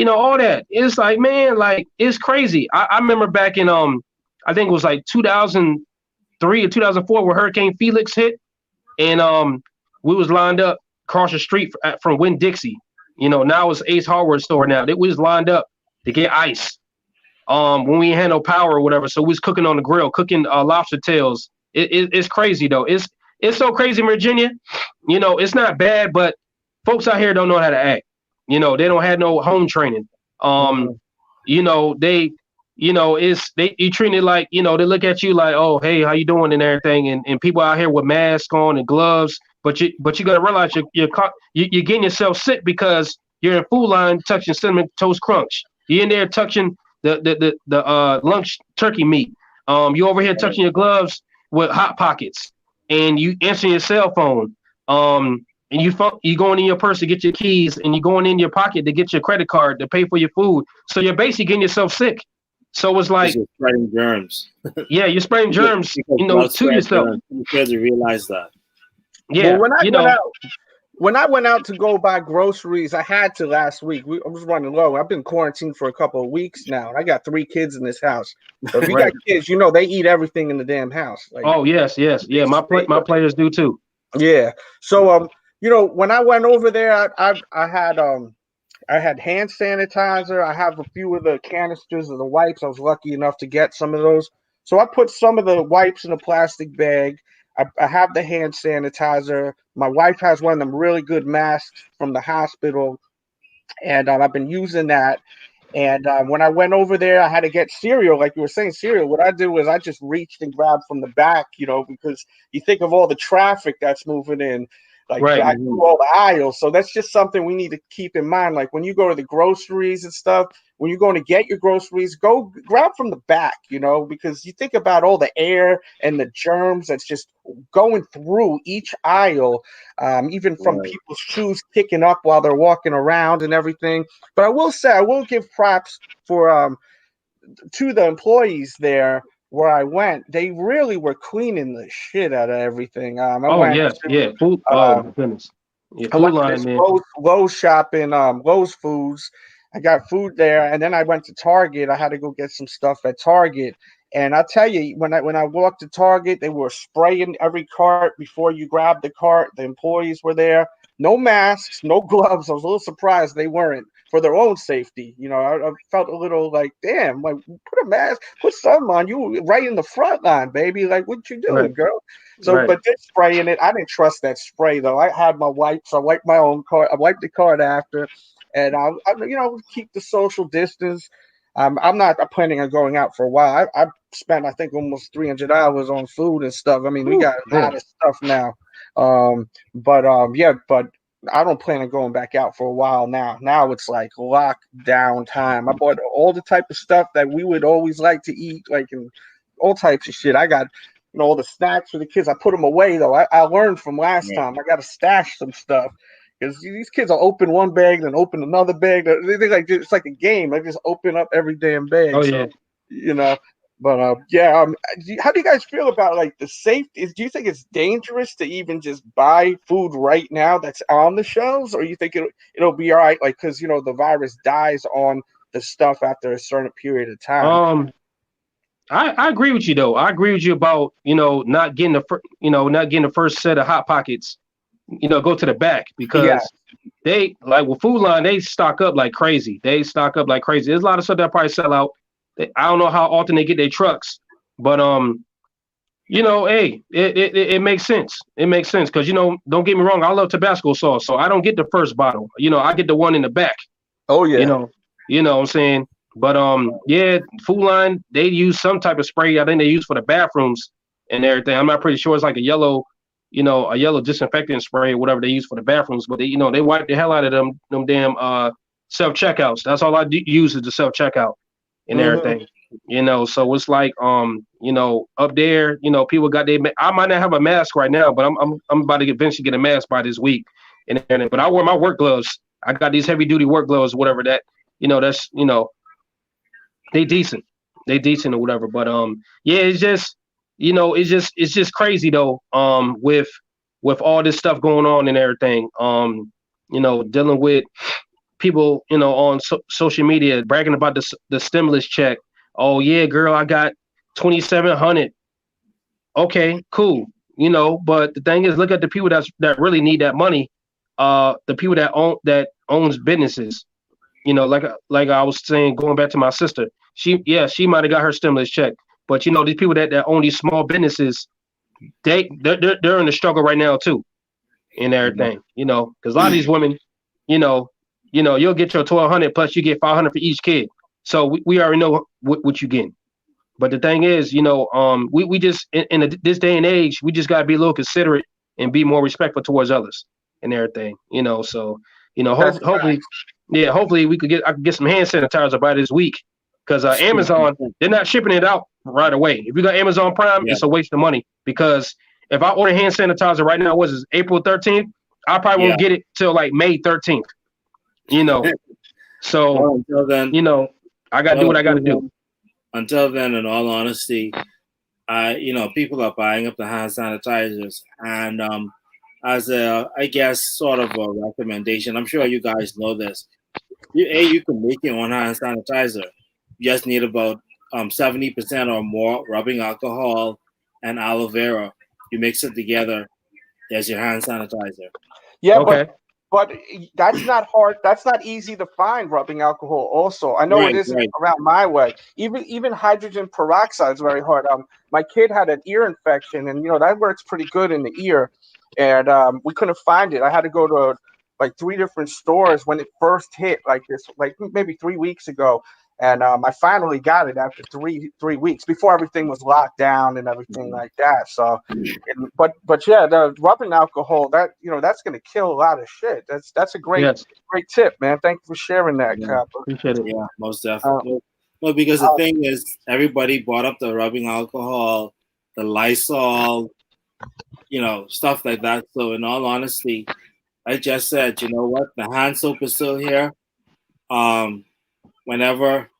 all that. It's like, man, like it's crazy. I remember back in I think it was like 2003 or 2004 where Hurricane Felix hit, and we was lined up across the street from Winn-Dixie. Now it's Ace Hardware store now. They was lined up to get ice when we had no power or whatever. So we was cooking on the grill, cooking lobster tails. It's crazy though. It's so crazy in Virginia. It's not bad, but folks out here don't know how to act. They don't have no home training. They you treat it like, they look at you like, oh, hey, how you doing and everything. And people out here with masks on and gloves, but you got to realize you're getting yourself sick because you're in Food Line touching Cinnamon Toast Crunch. You're in there touching the lunch turkey meat. You over here touching your gloves with Hot Pockets, and you answering your cell phone. And you going in your purse to get your keys, and you going in your pocket to get your credit card to pay for your food. So you're basically getting yourself sick. So it's like you're spreading germs. Yeah, you're spreading germs, to yourself. You have to realize that. Yeah, well, when I went out to go buy groceries, I had to last week. I was running low. I've been quarantined for a couple of weeks now, and I got 3 kids in this house. So if you got kids, they eat everything in the damn house. Like, oh yes, yeah. My players do too. Yeah. So when I went over there, I had I had hand sanitizer. I have a few of the canisters of the wipes. I was lucky enough to get some of those. So I put some of the wipes in a plastic bag. I have the hand sanitizer. My wife has one of them really good masks from the hospital, and I've been using that. And when I went over there, I had to get cereal, like you were saying, cereal. What I did was I just reached and grabbed from the back, because you think of all the traffic that's moving in, like Right. back through all the aisles. So that's just something we need to keep in mind. Like when you go to the groceries and stuff, when you're going to get your groceries, go grab from the back, because you think about all the air and the germs that's just going through each aisle, even from Right. people's shoes kicking up while they're walking around and everything. But I will say, I will give props for to the employees there where I went. They really were cleaning the shit out of everything. I Oh went yes, yeah. Food. Oh uh, my goodness. Yeah, I food went to line, this man. Lowe's shop in Lowe's Foods. I got food there, and then I went to Target. I had to go get some stuff at Target. And I tell you, when I walked to Target, they were spraying every cart before you grab the cart. The employees were there. No masks, no gloves. I was a little surprised they weren't for their own safety. I felt a little like, damn, like put a mask, put some on. You were right in the front line, baby. Like, what you Right, doing, girl? So, right, but they're spraying it. I didn't trust that spray though. I had my wipes. I wiped my own cart. I wiped the cart after, and I keep the social distance. I'm not planning on going out for a while. I spent I think almost $300 on food and stuff. I mean, we whew, got a lot man. of stuff now. But I don't plan on going back out for a while now. Now it's like lockdown time. I bought all the type of stuff that we would always like to eat, like in all types of shit. I got all the snacks for the kids. I put them away though. I learned from last Right. time. I got to stash some stuff because these kids will open one bag, then open another bag. They like it's like a game. They just open up every damn Oh bag. yeah. So you know. But yeah, how do you guys feel about like the safety? Do you think it's dangerous to even just buy food right now that's on the shelves, or you think it'll be all right? Like because the virus dies on the stuff after a certain period of time. Um, I agree with you though. I agree with you about not getting not getting the first set of hot pockets. Go to the back Yeah. because they like with Food Line they stock up like crazy. They stock up like crazy. There's a lot of stuff that probably sell out. I don't know how often they get their trucks, but hey, it makes sense. It makes sense because don't get me wrong. I love Tabasco sauce, so I don't get the first bottle. I get the one in the back. Oh You yeah. know, what I'm saying. But yeah, Food Line they use some type of spray. I think they use for the bathrooms and everything. I'm not pretty sure it's like a yellow, a yellow disinfectant spray or whatever they use for the bathrooms. But they wipe the hell out of them damn self checkouts. That's all I use is the self checkout and Hmm. everything. So it's like up there, people got their. I might not have a mask right now, but I'm about to eventually get a mask by this week. And everything. But I wear my work gloves. I got these heavy duty work gloves, whatever that. That's they decent. They decent or whatever. But yeah, it's just it's just crazy though. With all this stuff going on and everything. Dealing with people, on social media bragging about the stimulus check. Oh yeah, girl, I got 2,700. Okay, cool. But the thing is, look at the people that really need that money. The people that owns businesses. Like I was saying, going back to my sister, she might have got her stimulus check, but these people that own these small businesses, they're in the struggle right now too, and everything. Because a lot of these women, you know, you'll get your 1,200 plus you get 500 for each kid. So we already know what you're getting. But the thing is, we just in this day and age, we just gotta be a little considerate and be more respectful towards others and everything. So That's hopefully, yeah, hopefully I could get some hand sanitizer by this week because Amazon they're not shipping it out right away. If you got Amazon Prime, Yeah. it's a waste of money because if I order hand sanitizer right now, was April 13th? I probably Yeah. won't get it till like May 13th. So Well, until then, I gotta do well, what I gotta do. until then, in all honesty, people are buying up the hand sanitizers, and as I guess, sort of a recommendation. I'm sure you guys know this. You can make your own hand sanitizer. You just need about 70% or more rubbing alcohol and aloe vera. You mix it together. There's your hand sanitizer. Yeah, but Okay. But that's not hard. That's not easy to find rubbing alcohol. Also, I know it Right, isn't right. around my way. Even hydrogen peroxide is very hard. My kid had an ear infection, and that works pretty good in the ear, and we couldn't find it. I had to go to like three different stores when it first hit, like this, like maybe 3 weeks ago, and I finally got it after three weeks before everything was locked down and everything like that. So but yeah, the rubbing alcohol that's gonna kill a lot of shit. That's a great Yes, great tip, man. Thank you for sharing that, Yeah, Kappa. appreciate it. yeah, most Uh, definitely. No, because the uh, thing is, everybody brought up the rubbing alcohol, the Lysol, stuff like that. So, in all honesty, I just said, you know what, the hand soap is still here. Um, Whenever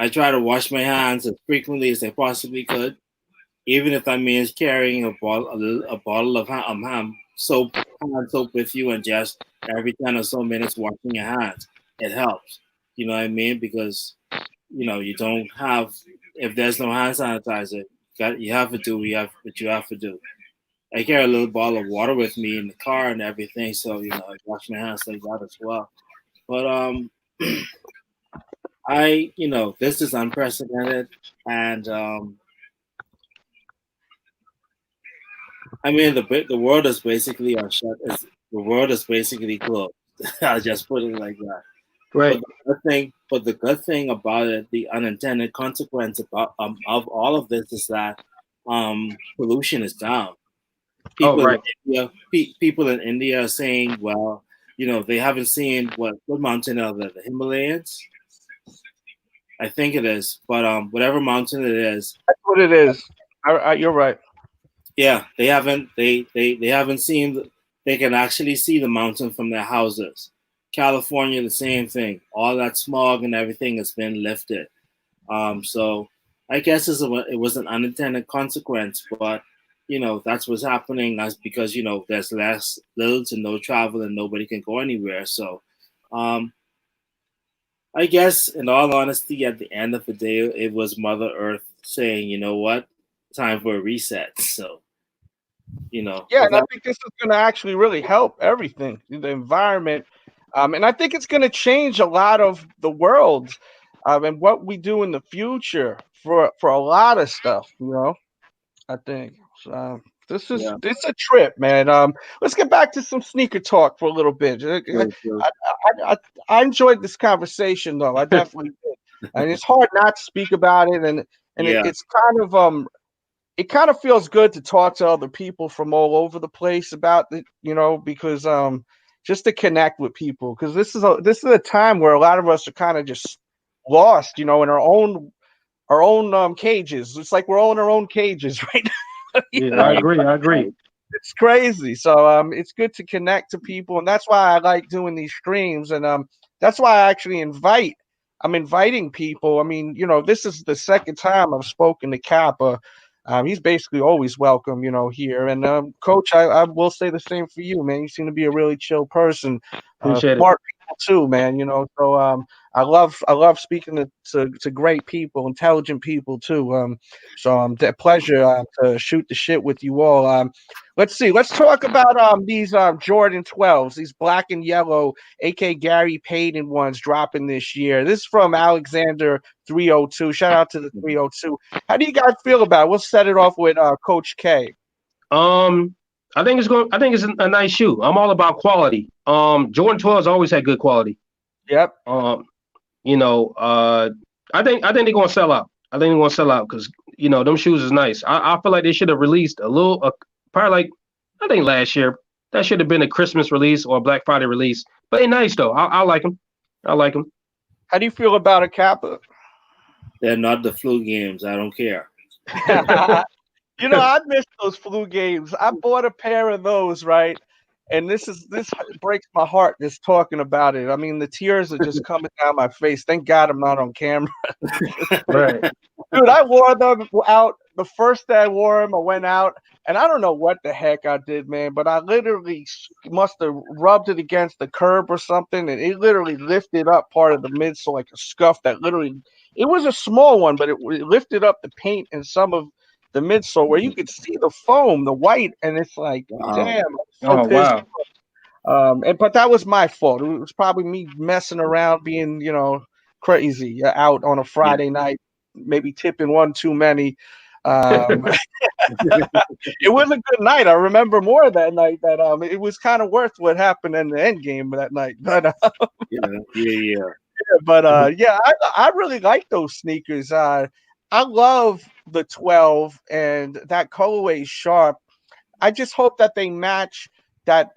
I try to wash my hands as frequently as I possibly could, even if that means carrying a bottle of soap, hand soap with you, and just every 10 or so minutes washing your hands. It helps. You know what I mean? Because you don't have, if there's no hand sanitizer, you have to do what you have to do. I carry a little bottle of water with me in the car and everything, so I wash my hands like that as well. But this is unprecedented, and I mean, the world is basically shut. The world is basically closed. I'll just put it like that. But Right. the good thing about it, the unintended consequence of all of this is that pollution is down. Oh, People in right. India, people in India are saying, well, they haven't seen what mountain are there, the Himalayas. I think it is, but whatever mountain it is, that's what it is. You're right. yeah, they haven't seen. They can actually see the mountain from their houses. California, the same thing. All that smog and everything has been lifted. So I guess it was an unintended consequence, but that's what's happening. That's because there's little to no travel and nobody can go anywhere. So um, I guess, in all honesty, at the end of the day, it was Mother Earth saying, you know what, time for a reset. So Yeah, and I without think this is going to actually really help everything, the environment, and I think it's going to change a lot of the world, and what we do in the future for a lot of stuff. I think yeah, this is a trip, man. Let's get back to some sneaker talk for a little bit. true, true. I enjoyed this conversation, though. I definitely did, and it's hard not to speak about it, and Yeah, it's it kind of feels good to talk to other people from all over the place about it, because just to connect with people, because this is a time where a lot of us are kind of just lost, in our own cages. It's like we're all in our own cages right now. Yeah, I right, agree. I agree. right. It's crazy. So it's good to connect to people, and that's why I like doing these streams, and that's why I actually I'm inviting people. I mean, this is the second time I've spoken to Kappa. He's basically always welcome, here. And Coach, I will say the same for you, man. You seem to be a really chill person, Appreciate it. smart people too, man. So I love speaking to great people, intelligent people too. So a pleasure to shoot the shit with you all. Let's see. Let's talk about these Jordan 12s, these black and yellow, AK Gary Payton ones dropping this year. This is from Alexander 302. Shout out to the 302. How do you guys feel about it? We'll set it off with Coach K. Um, I think it's a nice shoe. I'm all about quality. Jordan 12's always had good quality. Yep. Um, you know, uh, I think they're gonna sell out. I think they're gonna sell out because them shoes is nice. I feel like they should have released a little, probably like I think last year. That should have been a Christmas release or a Black Friday release. But they're nice though. I like them. I like them. How do you feel about it, Kappa? They're not the flu games. I don't care. I missed those flu games. I bought a pair of those, right? And this breaks my heart just talking about it. I mean, the tears are just coming down my face. Thank God I'm not on camera. Right. Dude, I wore them out. The first day I wore them, I went out, and I don't know what the heck I did, man, but I literally must have rubbed it against the curb or something, and it literally lifted up part of the midsole like a scuff that literally, it was a small one, but it lifted up the paint and some of the midsole where you could see the foam, the white, and it's like, Wow. damn, I'm so Oh pissed. wow. But that was my fault. It was probably me messing around, being crazy out on a Yeah. Friday night, maybe tipping one too many. Um, it was a good night. I remember more of that night. That it was kind of worth what happened in the end game that night. But Yeah. yeah, I really like those sneakers. I love the 12 and that colorway is sharp. I just hope that they match that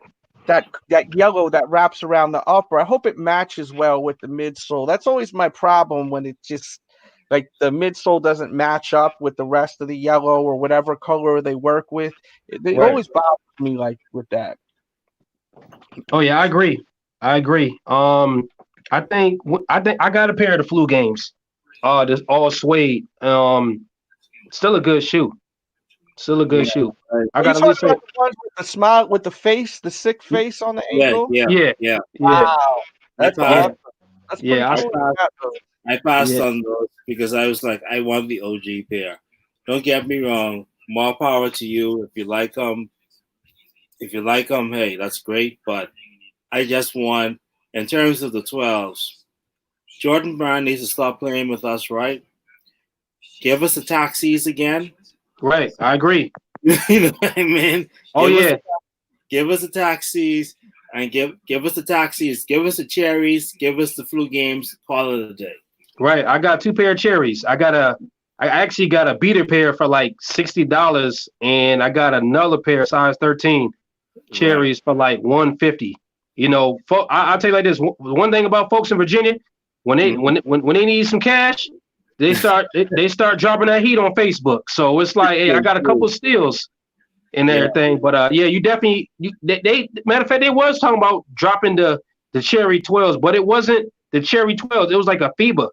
that yellow that wraps around the upper. I hope it matches well with the midsole. That's always my problem when it just like the midsole doesn't match up with the rest of the yellow or whatever color they work with. They Right. always bother me like with that. Oh yeah, I agree. I agree. I think I got a pair of the flu games. This all suede. Still a good shoe. Still a good Yeah. shoe. Right. I Are you got at talking least about a the ones with the smile with the face, the sick face on the Yeah. ankle? Yeah. yeah, Yeah. yeah, Wow, I that's passed. yeah, awesome. That's pretty yeah. I cool. You passed. got those. I passed Yeah, on those because I was like, I want the OG pair. Don't get me wrong. More power to you. If you like them, hey, that's great. But I just want, in terms of the 12s, Jordan Brand needs to stop playing with us, right? Give us the taxis again. right. I agree. You know what I mean? Oh Give us yeah, give us the taxis and give us the taxis. Give us the cherries. Give us the flu games. Call it a day. right. I got two pair of cherries. I actually got a beater pair for like $60, and I got another pair size 13 Right. cherries for like 150. I'll tell you like this. One thing about folks in Virginia, when they Mhm. when they need some cash, they start dropping that heat on Facebook. So it's like, hey, I got a couple steals and Yeah. everything. But yeah, you definitely they matter of fact they was talking about dropping the cherry 12s, but it wasn't the cherry 12s. It was like a FIBA.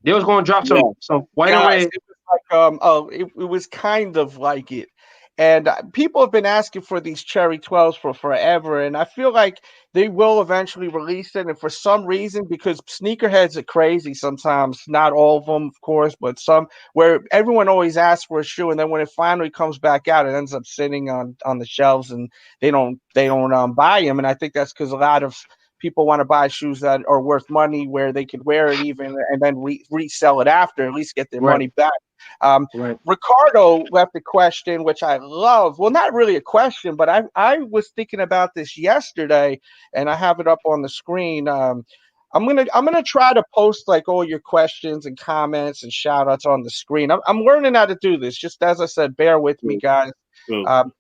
They was going to drop Yeah. some white and Yes, red. it was like it was kind of like it. And people have been asking for these Cherry 12s for forever, and I feel like they will eventually release it. And for some reason, because sneakerheads are crazy sometimes, not all of them, of course, but some where everyone always asks for a shoe, and then when it finally comes back out, it ends up sitting on the shelves, and they don't buy them. And I think that's because a lot of people want to buy shoes that are worth money where they could wear it even and then resell it after, at least get their Right, money back. Um, right, Ricardo left a question, which I love. Well, not really a question, but I was thinking about this yesterday, and I have it up on the screen. I'm gonna try to post like all your questions and comments and shout outs on the screen. I'm learning how to do this. Just as I said, bear with me, True. guys. True. Um,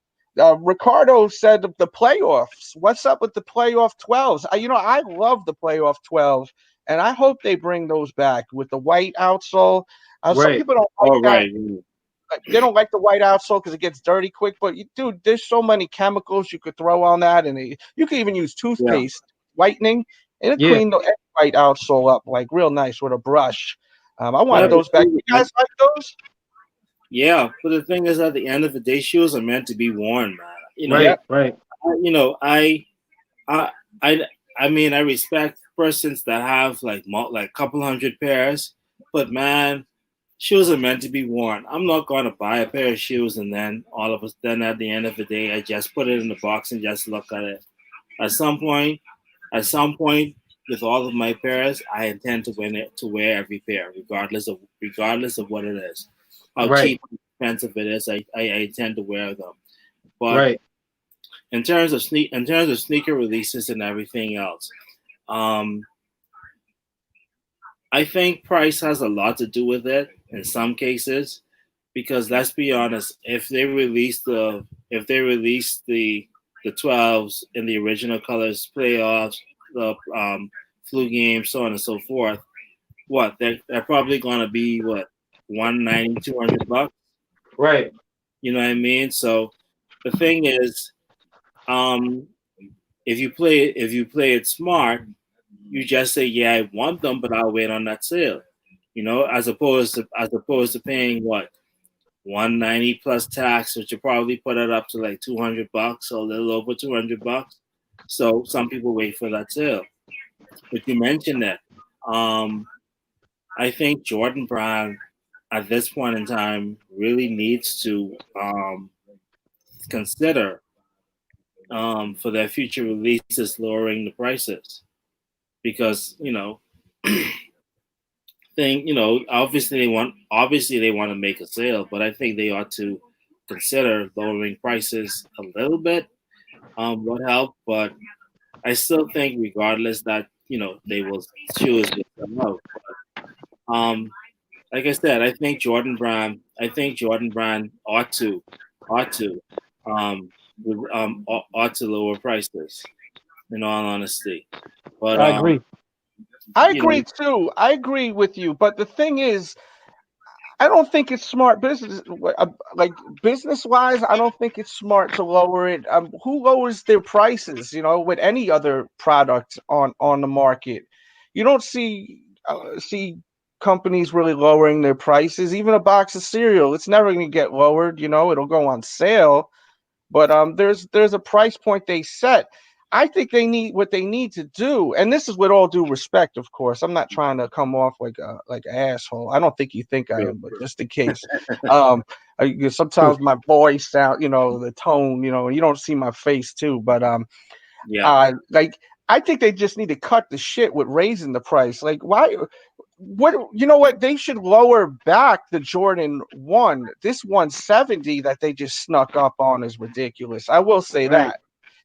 Ricardo said the playoffs. What's up with the playoff 12s? I love the playoff 12s, and I hope they bring those back with the white outsole. Some right, people don't like All that. right. They don't like the white outsole because it gets dirty quick. But dude, there's so many chemicals you could throw on that, and you could even use Yeah. toothpaste whitening, and it yeah. clean the white outsole up like real nice with a brush. I Yeah. want those back. You guys like those? Yeah. But the thing is, at the end of the day, shoes are meant to be worn, man. Yeah. Right, right, You know, I, I, I mean, I respect persons that have like couple hundred pairs, but man, shoes are meant to be worn. I'm not going to buy a pair of shoes and then then at the end of the day, I just put it in the box and just look at it. At some point, at some point, with all of my pairs, I intend to wear every pair, regardless of what it is, how right, cheap and expensive it is. I intend to wear them. But right, in terms of sneaker releases and everything else, um, I think price has a lot to do with it in some cases, because let's be honest, if they release the 12s in the original colors, playoffs, the flu game, so on and so forth, what they're probably gonna be what 190, $200. right, You know what I mean? So the thing is, um, if you play it smart, you just say, yeah, I want them, but I'll wait on that sale. As opposed to paying what 190 plus tax, which will probably put it up to like $200 or a little over $200. So some people wait for that sale. But you mentioned that. Um, I think Jordan Brown at this point in time really needs to consider for their future releases, lowering the prices because obviously they want to make a sale, but I think they ought to consider lowering prices a little bit. Would help, but I still think regardless that they will choose to sell out. Like I said, I think Jordan Brand ought to um ought to lower prices. In all honesty, but I agree. I you know, agree too. I agree with you, but the thing is, I don't think it's smart business, like business wise. I don't think it's smart to lower it. Who lowers their prices? With any other product on the market, you don't see companies really lowering their prices. Even a box of cereal, it's never going to get lowered. It'll go on sale, but there's a price point they set. I think what they need to do, and this is with all due respect, of course. I'm not trying to come off like an asshole. I don't think you think I am, but just in case. Um, sometimes my voice sound, the tone, you don't see my face too, but yeah, like I think they just need to cut the shit with raising the price. Like why? What they should lower back the Jordan 1. This 170 that they just snuck up on is ridiculous. I will say right, that.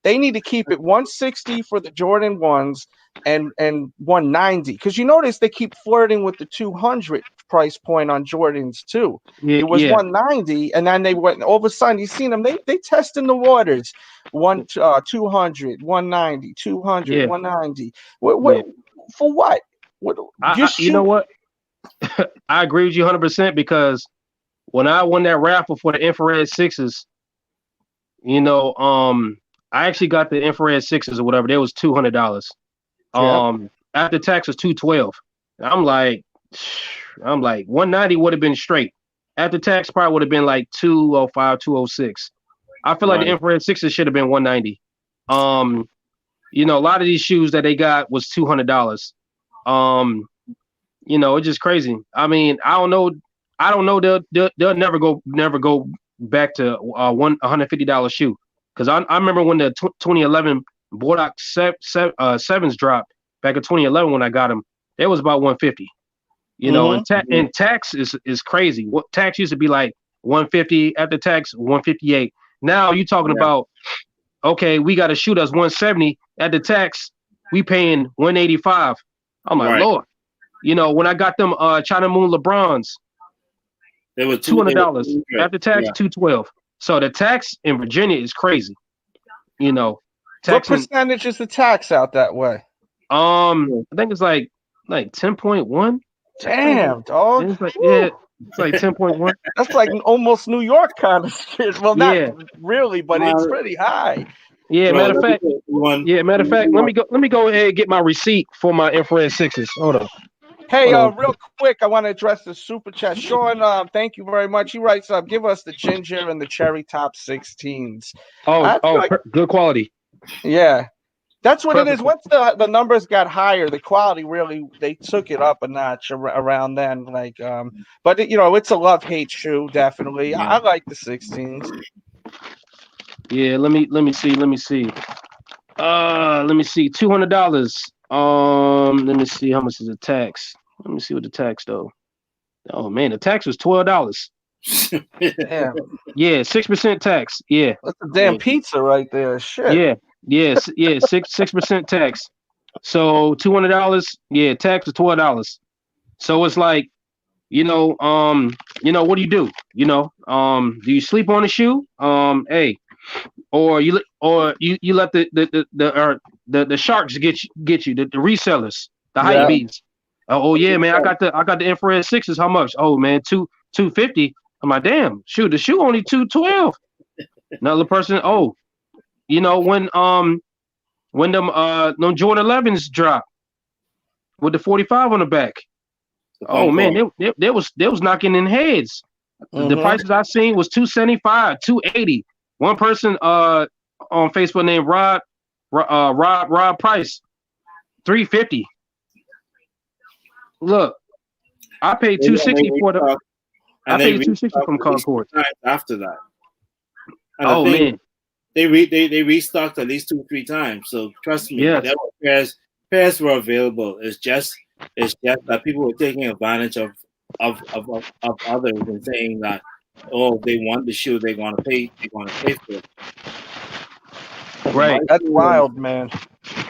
They need to keep it 160 for the Jordan 1s and 190 because you notice they keep flirting with the 200 price point on Jordans too. Yeah, It was yeah, 190 and then they went all of a sudden you seen them they testing the waters. 200, 190, 200, yeah, 190. What yeah. for what? What I just you know shoot what? I agree with you 100% because when I won that raffle for the infrared sixes, you know, I actually got the infrared sixes or whatever. They was $200. yeah. After tax was 212. I'm like, I'm like 190 would have been straight. After tax probably would have been like 205, 206. I feel like the right, infrared sixes should have been 190. Um, a lot of these shoes that they got was $200. Um, it's just crazy. I mean, I don't know. I don't know. They'll never go back to $150 shoe because I remember when the 2011 Bordeaux sevens dropped back in 2011 when I got them. It was about 150. And Mhm. tax is crazy. What tax used to be like 150 after tax 158. Now you talking Yeah, about okay, we got to shoot us 170 at the tax. We paying 185. I'm like, right. Lord. When I got them China Moon LeBrons, They were two two. hundred They were dollars 200. after tax, Yeah, 212. So the tax in Virginia is crazy. What Taxing. percentage is the tax out that way? I think it's like 10.1. I think Damn, dog. it's like Woo. it's like 10.1. That's like almost New York kind of shit. Well, not Yeah, really, but it's uh, pretty high. yeah. bro. Matter of Let me fact, tell you one. yeah. Matter of fact, let me go ahead and get my receipt for my infrared sixes. Hold on, Hey, hold on. real quick, I want to address the super chat. Sean, thank you very much. He writes, give us the ginger and the cherry top 16s. I feel like, Good quality. yeah, that's what it is. Perfect. Once the numbers got higher, the quality really they took it up a notch around then. Like, but it's a love hate shoe, definitely. Yeah. I like the 16s. Yeah, let me see. Let me see. $200. Let me see how much is the tax. Let me see what the tax though. Oh man, the tax was $12. Damn, Yeah, 6% tax. Yeah, that's a damn pizza right there. Shit. yeah, yes, yeah, 6% tax. So $200. Yeah, tax is $12. So it's like, what do you do? Do you sleep on the shoe? Hey, or you let the sharks get you the resellers, the hype Yeah. beats. Oh yeah, man, I got the infrared sixes. How much? Oh man, 250. I'm like, damn, shoot, the shoe only 212. Another person, oh, when them Jordan 11s drop with the 45 on the back. The Oh man, Concord. they was knocking in heads. The Mm-hmm. prices I seen was 275, 280. One person on Facebook named Rob Price, 350. Look, I paid And then 260 they for the restocked, I and they paid 260 restocked from at least Concord. 2 times after that. And the Oh thing, man. they restocked at least 2 3 times. So trust me, Yes. there were pairs were available. It's just that people were taking advantage of others and saying that, oh, they want the shoe, they're gonna pay for it. So my Right. That's thing is, wild, man.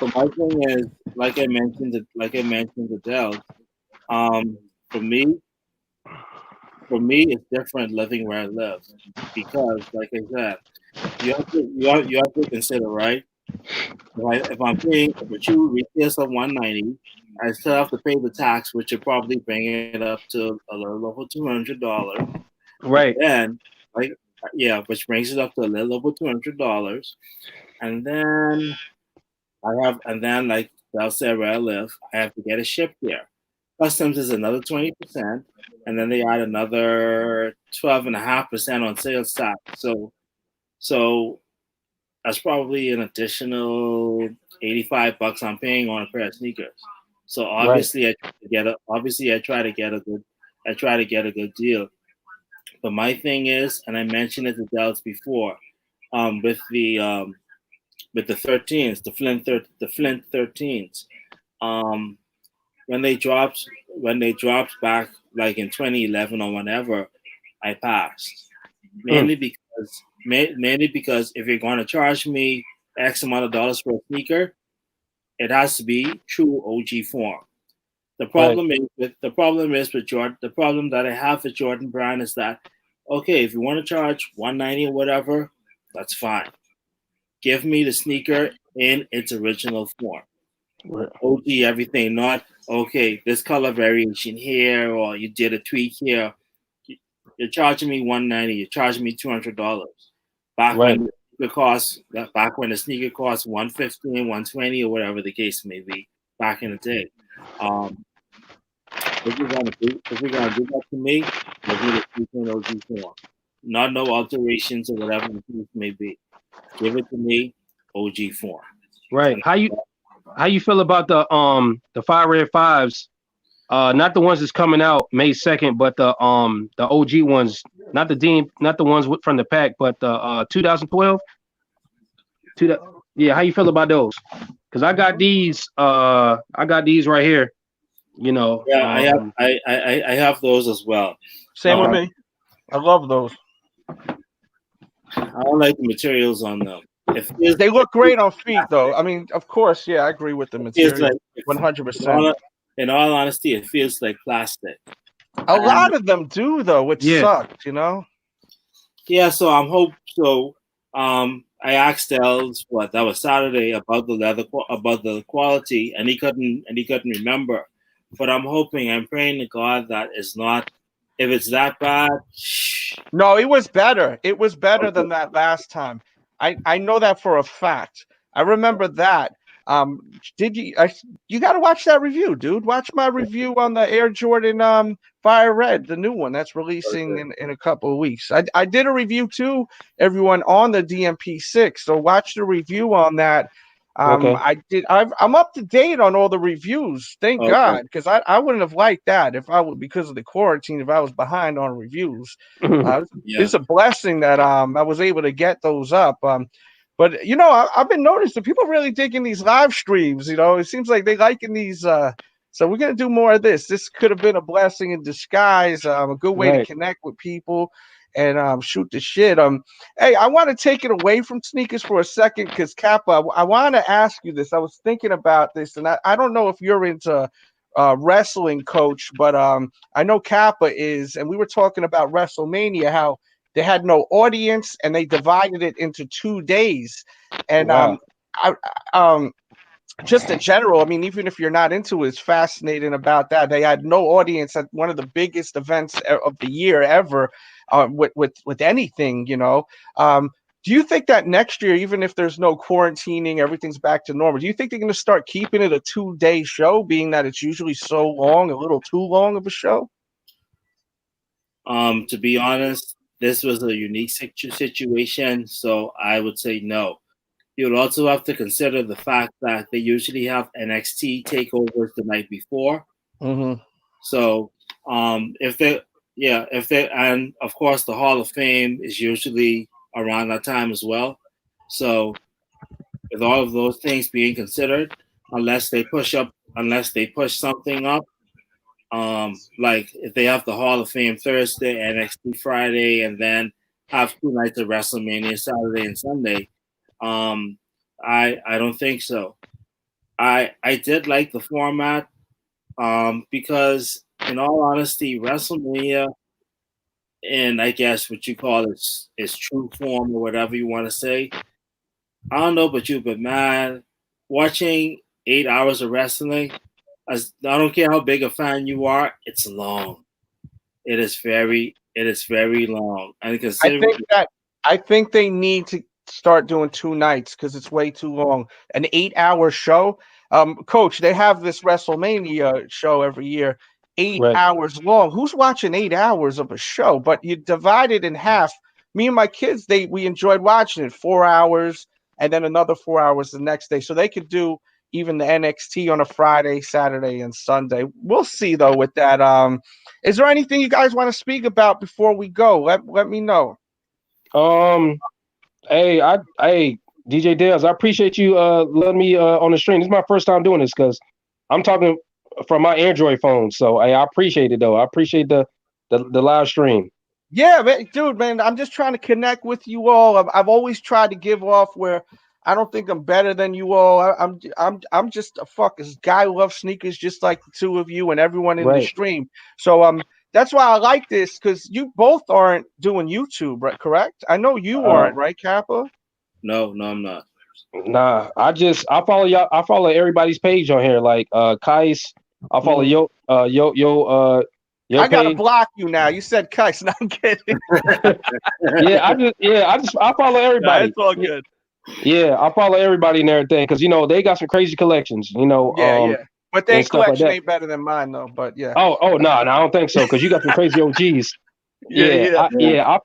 so my thing is, like I mentioned the Dells. Um, for me, it's different living where I live because, like I said, you have to consider, right? If I'm paying if a shoe retails at 190, I still have to pay the tax, which would probably bring it up to a little over $200. Right. Then, like, yeah, which brings it up to a little over $200. And then like I'll say where I live, I have to get it shipped here. Customs is another 20%, and then they add another 12.5% on sales tax. So that's probably an additional $85 I'm paying on a pair of sneakers. So Right. obviously I try to get a good deal. But my thing is, and I mentioned it to Dallas before, um, with the um, with the 13s, the Flint 13s. Um, when they dropped back like in 2011 or whenever, I passed Mm. mainly because if you're going to charge me X amount of dollars for a sneaker, it has to be true OG form. Right. The problem is with Jordan. The problem that I have with Jordan Brand is that, okay, if you want to charge 190 or whatever, that's fine. Give me the sneaker in its original form. Right. OG everything, not okay, this color variation here or you did a tweak here. You're charging me 190, you're charging me $200. Back Right. when back when the sneaker cost 115, 120 or whatever the case may be back in the day. Um, if you're gonna do that to me, give me the sneaker in OG form. Not no alterations or whatever the case may be. Give it to me, OG form. Right. And How you feel about the Fire Red Fives? Not the ones that's coming out May 2nd, but the OG ones, not the ones from the pack, but the 2012. Yeah, how you feel about those? Because I got these right here. You know, yeah, I have those as well. Same with Um, me. I love those. I don't like the materials on them. It feels, They it look feels great on feet, though. plastic. I mean, of course, yeah, I agree with the It feels material, like, 100%. in all honesty, it feels like plastic. A And lot of them do, though, which yeah, sucks, you know? yeah, so I'm hope so. I asked Els what that was Saturday about about the quality, and he couldn't remember. But I'm praying to God that it's not. If it's that bad, shh. No, it was better. It was better Okay, than that last time. I know that for a fact. I remember that. Um, did you? You got to watch that review, dude. Watch my review on the Air Jordan Fire Red, the new one that's releasing okay, in a couple of weeks. I did a review too, everyone, on the DMP6. So watch the review on that. okay. I'm up to date on all the reviews. Thank okay. God, because I wouldn't have liked that if I would, because of the quarantine, if I was behind on reviews. Yeah. It's a blessing that I was able to get those up. But you know, I've been noticing people really digging these live streams. You know, it seems like they liking these. So we're gonna do more of this. This could have been a blessing in disguise. A good way to Right. connect with people and shoot the shit. Hey, I want to take it away from sneakers for a second because Kappa, I want to ask you this. I was thinking about this, and I don't know if you're into wrestling, coach, but I know Kappa is, and we were talking about WrestleMania, how they had no audience and they divided it into 2 days. And Wow. I, um, just in general, I mean, even if you're not into it, it's fascinating about that. They had no audience at one of the biggest events of the year ever, with anything, you know. Do you think that next year, even if there's no quarantining, everything's back to normal, do you think they're going to start keeping it a 2 day show, being that it's usually so long, a little too long of a show? To be honest, this was a unique situation, so I would say no. You'll also have to consider the fact that they usually have NXT takeovers the night before. Mm-hmm. So, if they, yeah, if they, and of course the Hall of Fame is usually around that time as well. So with all of those things being considered, unless they push something up, like if they have the Hall of Fame Thursday, NXT Friday, and then have 2 nights of WrestleMania Saturday and Sunday, I don't think so. I did like the format, because in all honesty, WrestleMania, and I guess what you call is true form or whatever you want to say. I don't know about you, but man, watching 8 hours of wrestling, I don't care how big a fan you are, it's long. It is very long. And I considering think that I think they need to start doing 2 nights because it's way too long. An 8-hour show. Coach, they have this WrestleMania show every year, eight Right. hours long. Who's watching 8 hours of a show? But you divide it in half. Me and my kids, we enjoyed watching it 4 hours and then another 4 hours the next day. So they could do even the NXT on a Friday, Saturday, and Sunday. We'll see though with that. Is there anything you guys want to speak about before we go? Let me know. Um. Hey, DJ Dales, I appreciate you letting me on the stream. This is my first time doing this because I'm talking from my Android phone. So I appreciate it though. I appreciate the live stream. Yeah, man, dude, man, I'm just trying to connect with you all. I've always tried to give off where I don't think I'm better than you all. I'm just a fucking guy who loves sneakers, just like the two of you and everyone in the Right. stream. So that's why I like this because you both aren't doing YouTube, right? Correct? I know you Uh, aren't, right, Kappa? no, I'm not. nah, I follow y'all. I follow everybody's page on here. Like Kais, I follow Mhm. your I gotta page. block you now. You said cuss. No, I'm kidding. I follow No, everybody. it's all good. Yeah, I follow everybody and everything because they got some crazy collections. Yeah, yeah. But their And stuff like collection that. ain't better than mine, though. But yeah. No, I don't think so because you got some crazy OGs. Yeah, yeah.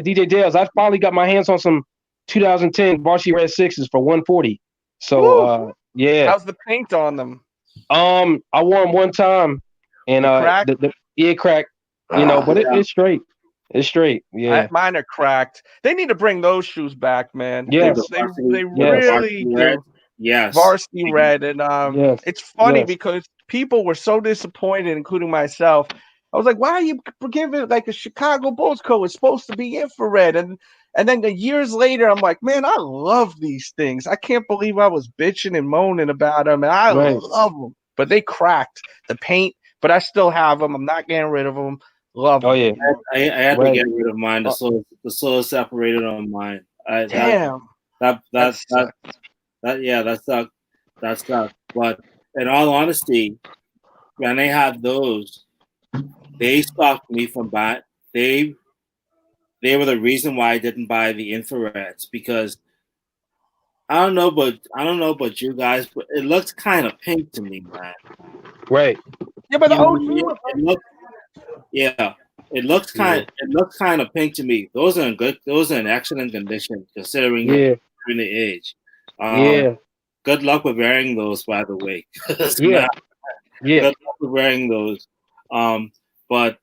DJ Dales. I probably got my hands on some 2010 Varsity Red Sixes for 140. So Woo. yeah. How's the paint on them? I wore them one time, and They cracked? it cracked. But Yeah. it's straight. It's straight. Yeah. Mine are cracked. They need to bring those shoes back, man. They Like the Yes. they varsity, they like the Yes. really varsity red. do. Yes. Varsity red, and Yes. it's funny Yes. because people were so disappointed, including myself. I was like, "Why are you giving like a Chicago Bulls coat? It's supposed to be infrared." And then the years later, I'm like, "Man, I love these things. I can't believe I was bitching and moaning about them, and I Right. love them." But they cracked the paint, but I still have them. I'm not getting rid of them. Love Oh them. yeah. I had to Right. get rid of mine. The sole is separated on mine. I that Damn, that that that that sucks. that yeah, that sucked. That sucked. But in all honesty, when they had those, they stopped me from buying. They they were the reason why I didn't buy the infrareds because I don't know about you guys, but it looks kind of pink to me, man. Right. Yeah, but the You know what I OG mean? was It looks yeah. Yeah. It looks kind of pink to me. Those are in good. Those are in excellent condition Yeah. considering the age. Um, Yeah. good luck with wearing those, by the way. 'Cause, Yeah. man, Yeah. good luck with wearing those. But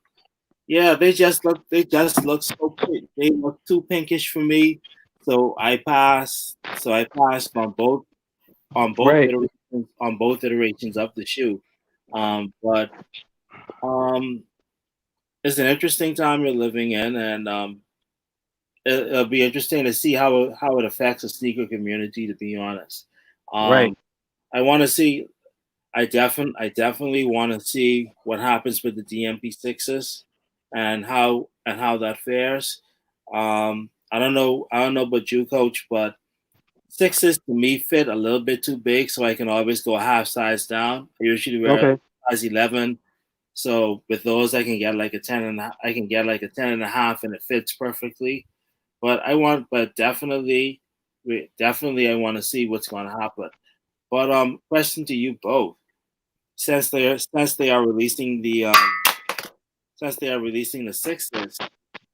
yeah, they just look so pink. They look too pinkish for me. So I passed Right. on both iterations of the shoe. But um, it's an interesting time you're living in, and it'll be interesting to see how it affects the sneaker community. To be honest, Right. um, I want to see. I definitely want to see what happens with the DMP sixes and how that fares. I don't know. I don't know about you, coach, but sixes to me fit a little bit too big, so I can always go a half size down. I usually wear Okay. size 11. So with those, I can get like a 10 and I can get like a 10 and a half, and it fits perfectly. But definitely, I want to see what's going to happen. But question to you both: since they are releasing the sixes,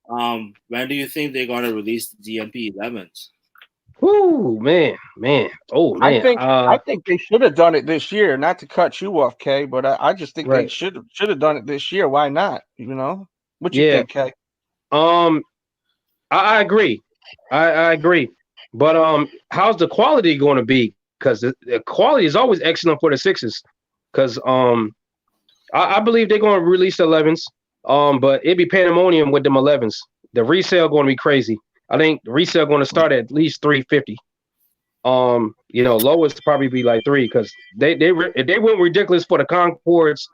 when do you think they're going to release the DMP 11s? Ooh, man. Oh I man. think I think they should have done it this year. Not to cut you off, Kay, but I just think they Right. should have done it this year. Why not? What you Yeah. think, Kay? Um. I agree. I agree. But how's the quality going to be? Because the quality is always excellent for the sixes. Because I believe they're going to release the 11s. But it'd be pandemonium with them 11s. The resale going to be crazy. I think the resale going to start at least 350. Lowest probably be like 3 because if they went ridiculous for the Concords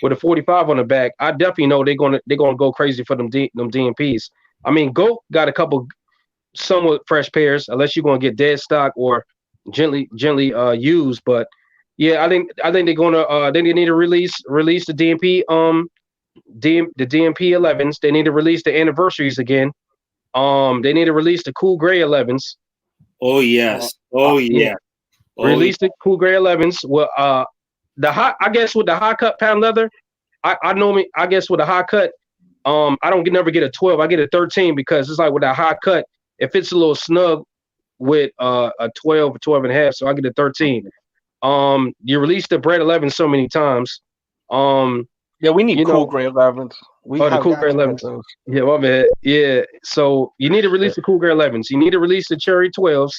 with a 45 on the back, I definitely know they're gonna go crazy for them DMPs. I mean, Goat got a couple somewhat fresh pairs, unless you're gonna get dead stock or gently used. But yeah, I think they're gonna they need to release the DMP the DMP 11s. They need to release the anniversaries again. They need to release the cool gray 11s. Oh yes. Oh yeah. Oh, Release the cool gray 11s. Well, I guess with the high cut pound leather, I guess with a high cut, I don't never get a 12. I get a 13 because it's like with that high cut, it fits a little snug with a 12 or 12 and a half. So I get a 13. You release the bread 11 so many times. Yeah, we need cool gray 11s. The cool gray 11s. Yeah, my bad. Yeah. So you need to release the cool gray 11s. You need to release the cherry 12s.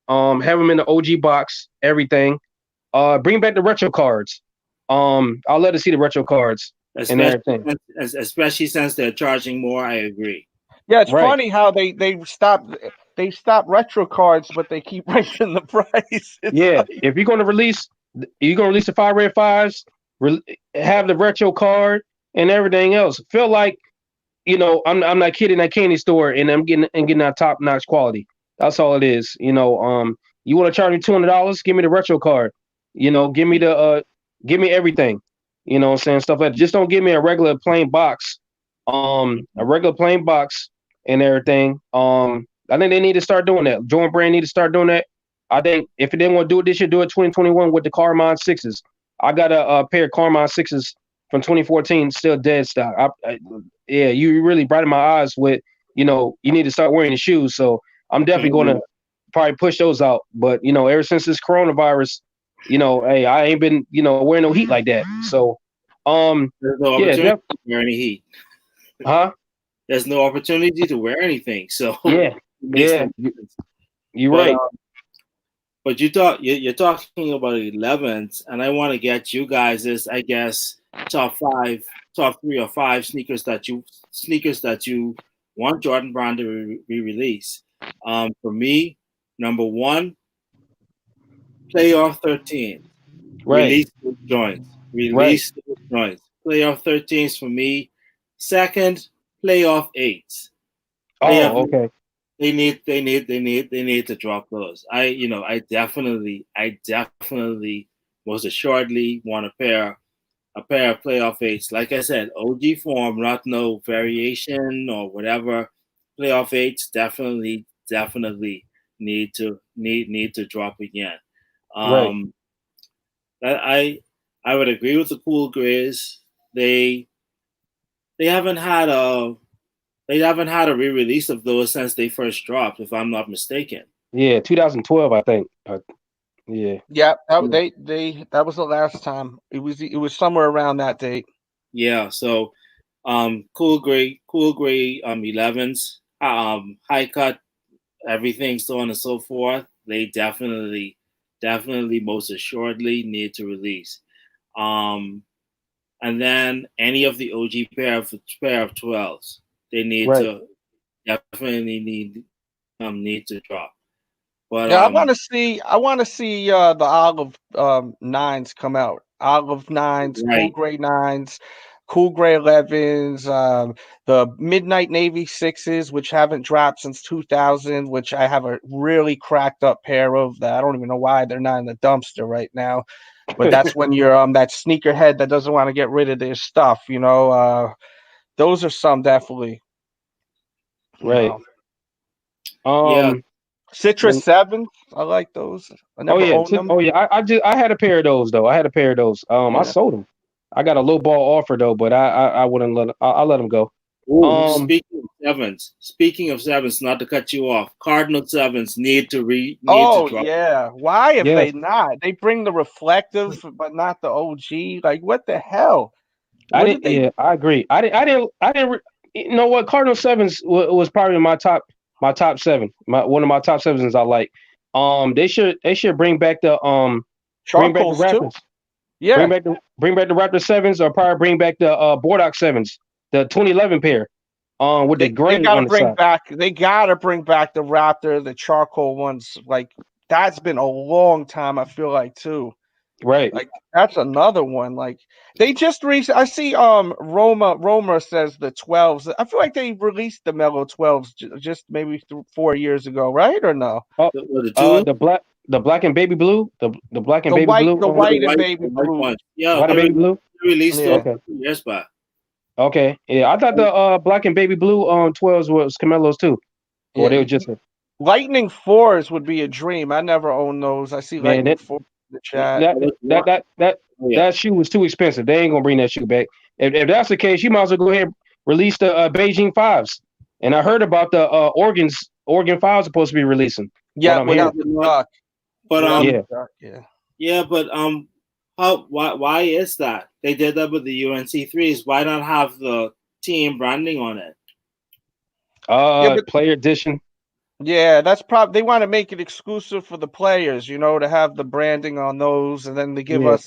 Have them in the OG box, everything. Bring back the retro cards. I'll let us see the retro cards and everything. Especially since they're charging more, I agree. Yeah, it's funny how they stopped retro cards, but they keep raising the price. If you're gonna release the 5 red 5s, have the retro card and everything else. Feel like, I'm not kidding that candy store and I'm getting that top notch quality. That's all it is. You want to charge me $200? Give me the retro card. Give me everything. You know what I'm saying? Stuff like that. Just don't give me a regular plain box. A regular plain box and everything. I think they need to start doing that. Jordan Brand need to start doing that. I think if they want to do it, they should do it 2021 with the Carmine 6s. I got a pair of Carmine 6s from 2014, still dead stock. You really brightened my eyes with, you need to start wearing the shoes. So I'm definitely going to probably push those out. But, ever since this coronavirus, hey, I ain't been, wearing no heat like that. So, there's no opportunity to wear any heat. Huh? There's no opportunity to wear anything. So you're right. But you're talking about 11s, and I want to get you guys' I guess top 3 or 5 sneakers that you want Jordan Brand to re-release. For me, number 1, Playoff 13. Right. Release those joints. Release those joints. Playoff 13s for me. Second, Playoff 8s. Okay. They need to drop those. I definitely most assuredly want a pair of Playoff 8s. Like I said, OG form, not no variation or whatever. Playoff 8s definitely need to drop again. I would agree with the cool grays. They haven't had a re-release of those since they first dropped, if I'm not mistaken. Yeah, 2012, I think. Yeah. Yeah, that was the last time. It was somewhere around that date. Yeah. So, cool gray 11s, high cut, everything, so on and so forth. They definitely most assuredly need to release. And then any of the OG pair of 12s, they need to definitely need to drop. But yeah, I want to see the olive 9s come out. Olive 9s, cool gray 9s, cool gray 11s, the midnight navy 6s, which haven't dropped since 2000, which I have a really cracked up pair of that I don't even know why they're not in the dumpster right now. But that's when you're that sneakerhead that doesn't want to get rid of their stuff, those are some definitely. Right. Citrus 7, I like those. I never owned them. I had a pair of those though. I sold them. I got a low ball offer though, but I wouldn't I'll let them go. Speaking of sevens, not to cut you off, Cardinal 7s need to drop. Yeah. Why if they not? They bring the reflective, but not the OG. Like what the hell? I agree. I didn't. You know what? Cardinal 7s was probably my top my top seven. One of my top sevens I like. They should bring back the Charcoals too. Raptors. Yeah, Bring back the Raptor sevens, or probably bring back the Bordock sevens, the 2011 pair, with the they gray got to on the bring side. back. They got to bring back the Raptor, the charcoal ones. Like that's been a long time. I feel like too. Right. Like that's another one. Like they just I see Roma says the 12s. I feel like they released the Mellow 12s just maybe 4 years ago, right? Or no? Oh, The two, the black and baby blue, the black and baby blue, The the white and white, baby the white blue. one. Yeah, white and baby blue. they released those Yeah. Okay. 2 years back. Okay. Yeah, I thought the black and baby blue 12s was Camelos too. Or they Yeah. were just Lightning 4s would be a dream. I never own those. I see man, Lightning 4 in the chat. that That was that one. that that Oh, yeah. that shoe was too expensive. They ain't gonna bring that shoe back. If that's the case, you might as well go ahead and release the Beijing fives. And I heard about the Oregon fives supposed to be releasing. What Yeah, I'm Yeah, hearing. without the duck. but Without Yeah. the duck, yeah. yeah, but why is that? They did that with the UNC3s. Why not have the team branding on it? Yeah, but Player edition. yeah, that's probably they want to make it exclusive for the players, to have the branding on those, and then they Yeah.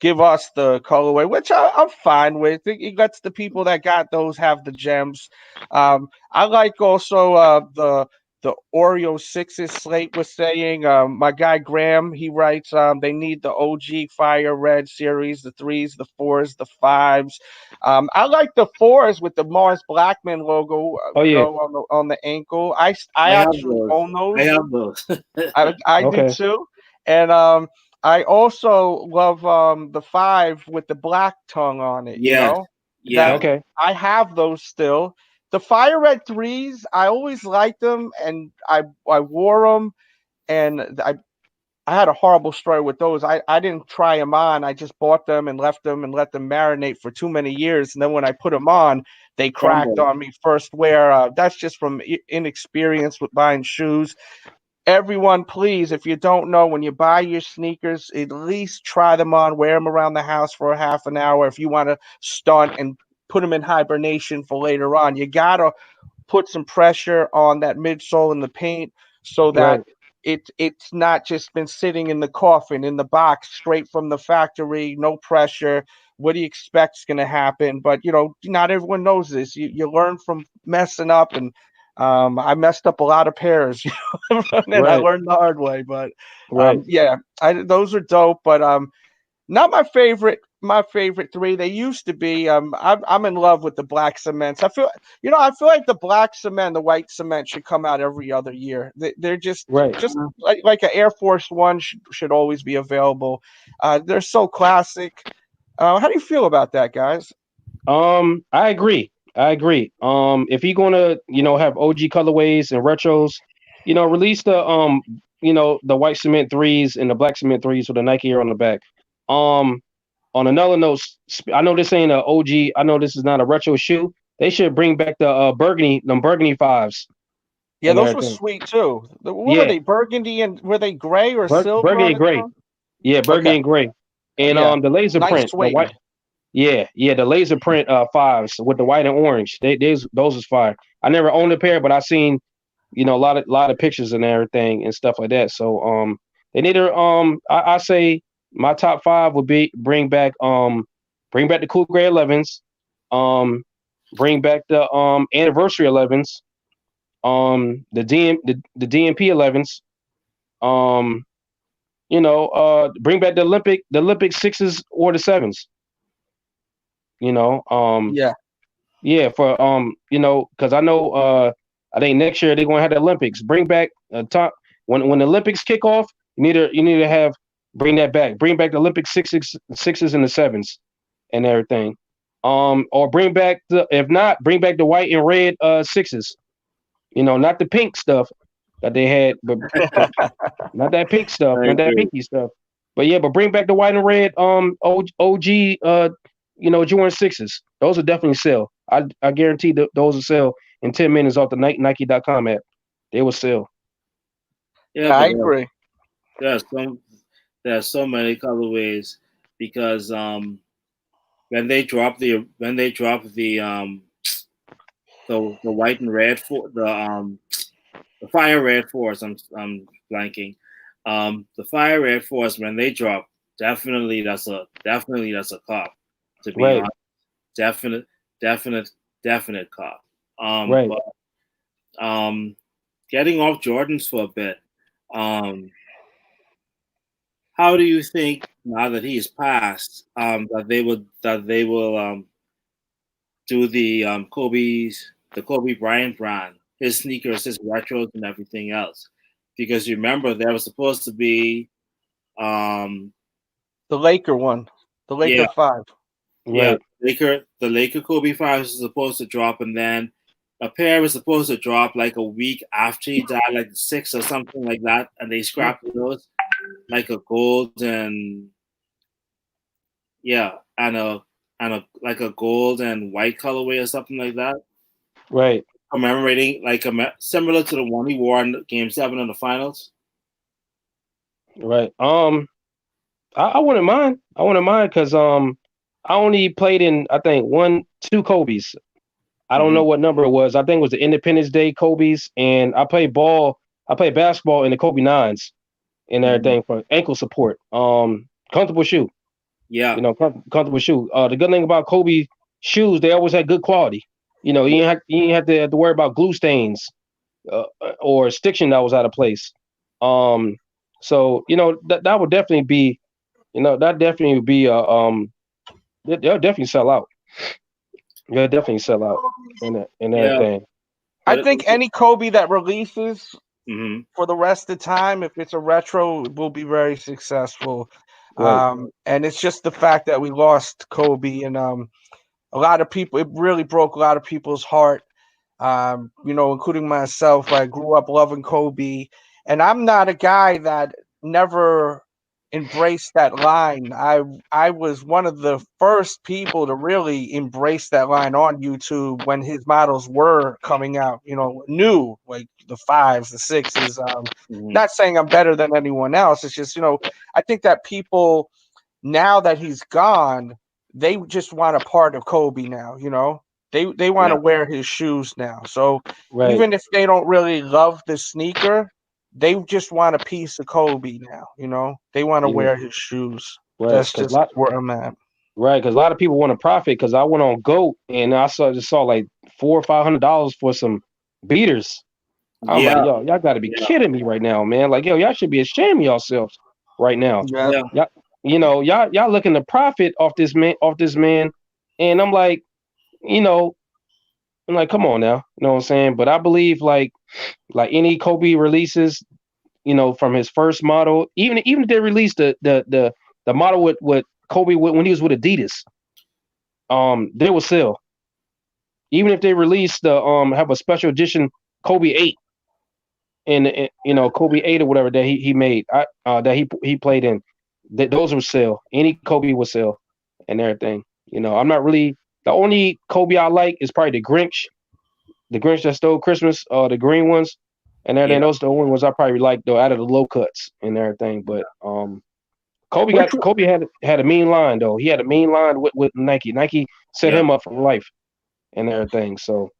give us the colorway, which I'm fine with. It lets the people that got those have the gems. I like also the Oreo sixes. Slate was saying, my guy Graham, he writes, they need the OG Fire Red series, the threes, the fours, the fives. I like the fours with the Mars Blackman logo, Oh yeah. on the ankle. I I have actually those. own I those. have those. I do Okay. too, and I also love the five with the black tongue on it. Yes. That Yeah. Okay. I have those still. The fire red threes, I always liked them, and I wore them, and I had a horrible story with those. I didn't try them on. I just bought them and left them and let them marinate for too many years. And then when I put them on, they cracked Crumble. on me first wear. That's just from inexperience with buying shoes. Everyone, please, if you don't know, when you buy your sneakers, at least try them on, wear them around the house for a half an hour. If you want to stunt and put them in hibernation for later on, you got to put some pressure on that midsole in the paint so that Right. it's not just been sitting in the coffin in the box straight from the factory, no pressure. What do you expect is going to happen? But not everyone knows this. You learn from messing up, and I messed up a lot of pairs, and I Right. learned the hard way. But Right. yeah, those are dope. But not my favorite. My favorite three. They used to be. I'm in love with the black cements. I feel like the black cement, the white cement should come out every other year. They're just Right. like an Air Force One should always be available. They're so classic. How do you feel about that, guys? I agree. I agree. If you're gonna, have OG colorways and retros, release the white cement threes and the black cement threes with the Nike Air on the back. Um, on another note, I know this ain't a OG. I know this is not a retro shoe. They should bring back the burgundy fives Yeah, and those were everything. sweet too. What were Yeah, they? Burgundy, and were they gray or silver burgundy on and the gray. tongue? Yeah, burgundy Okay, and gray. And yeah, the laser nice print, the white. suede. Yeah, the laser print fives with the white and orange. Those is fire. I never owned a pair, but I seen a lot of pictures and everything and stuff like that. So they need to I say my top five would be bring back the cool gray 11s, um bring back the anniversary 11s, the DMP 11s, um bring back the Olympic sixes or the sevens. You know, Yeah, yeah, for because I know I think next year they're gonna have the Olympics. Bring back top when the Olympics kick off. You need to have bring that back. Bring back the Olympic sixes and the sevens and everything. Or bring back if not, bring back the white and red sixes. Not the pink stuff that they had, but not that pink stuff, I not that agree. pinky stuff. But yeah, but bring back the white and red OG Jordan sixes. Those will definitely sell. I guarantee that those will sell in 10 minutes off the Nike.com app. They will sell. Yeah, yeah, I but agree. there are some there are so many colorways because when they drop the white and red for the the Fire Red Force. I'm blanking. The Fire Red Force, when they drop, definitely that's a cop. To be Right, honest, definite, definite, definite cop. right. But getting off Jordans for a bit. How do you think now that he's passed, that they will do the Kobe Bryant brand, his sneakers, his retros, and everything else? Because you remember there was supposed to be, um, The Laker one, the yeah, Laker 5. yeah, Right, the Laker Kobe fives was supposed to drop, and then a pair was supposed to drop like a week after he died, like the six or something like that, and they scrapped those, like a gold and yeah, and a like a gold and white colorway or something like that, right, commemorating like similar to the one he wore in Game 7 of the finals. right. I wouldn't mind. I wouldn't mind because I only played in I think two Kobe's. I don't Hmm. know what number it was. I think it was the Independence Day Kobe's, and I played ball. I played basketball in the Kobe nines and Hmm. everything for ankle support. Comfortable shoe. Yeah, Comfortable shoe. The good thing about Kobe shoes, they always had good quality. You ain't have to worry about glue stains or stiction that was out of place. Um, so that would definitely be, that definitely would be they'll definitely sell out. They'll definitely sell out and yeah, everything. I but think any Kobe that releases hmm for the rest of the time, if it's a retro, it will be very successful. Right, And it's just the fact that we lost Kobe, and a lot of people. It really broke a lot of people's heart. Including myself. I grew up loving Kobe, and I'm not a guy that never embraced that line. I was one of the first people to really embrace that line on YouTube when his models were coming out. New like the fives, the sixes. hmm Not saying I'm better than anyone else. It's just I think that people now that he's gone, they just want a part of Kobe now. They want yeah, to wear his shoes now. So right. even if they don't really love the sneaker, they just want a piece of Kobe now. They want to Yeah, wear his shoes. right. That's just where I'm at. Right, because a lot of people want to profit. Because I went on Goat and I just saw like $400 or $500 for some beaters. I'm yeah, like, yo, y'all got to be yeah, kidding me right now, man. Like, yo, y'all should be ashamed of yourselves right now. Yeah. yeah, Y'all, y'all looking to profit off this man, and you know, I'm like, come on now, you know what I'm saying? But I believe like any Kobe releases, from his first model, even if they released the model with Kobe when he was with Adidas, they will sell. Even if they release have a special edition Kobe 8 and Kobe 8 or whatever that he made, that he played in, those will sell. Any Kobe will sell and everything. I'm not really the only Kobe I like is probably the Grinch that stole Christmas, the green ones and yeah, everything. Those are the only ones I probably like though, out of the low cuts and everything. But Which Kobe had a mean line though. He had a mean line with Nike. Nike set yeah. him up for life and everything. So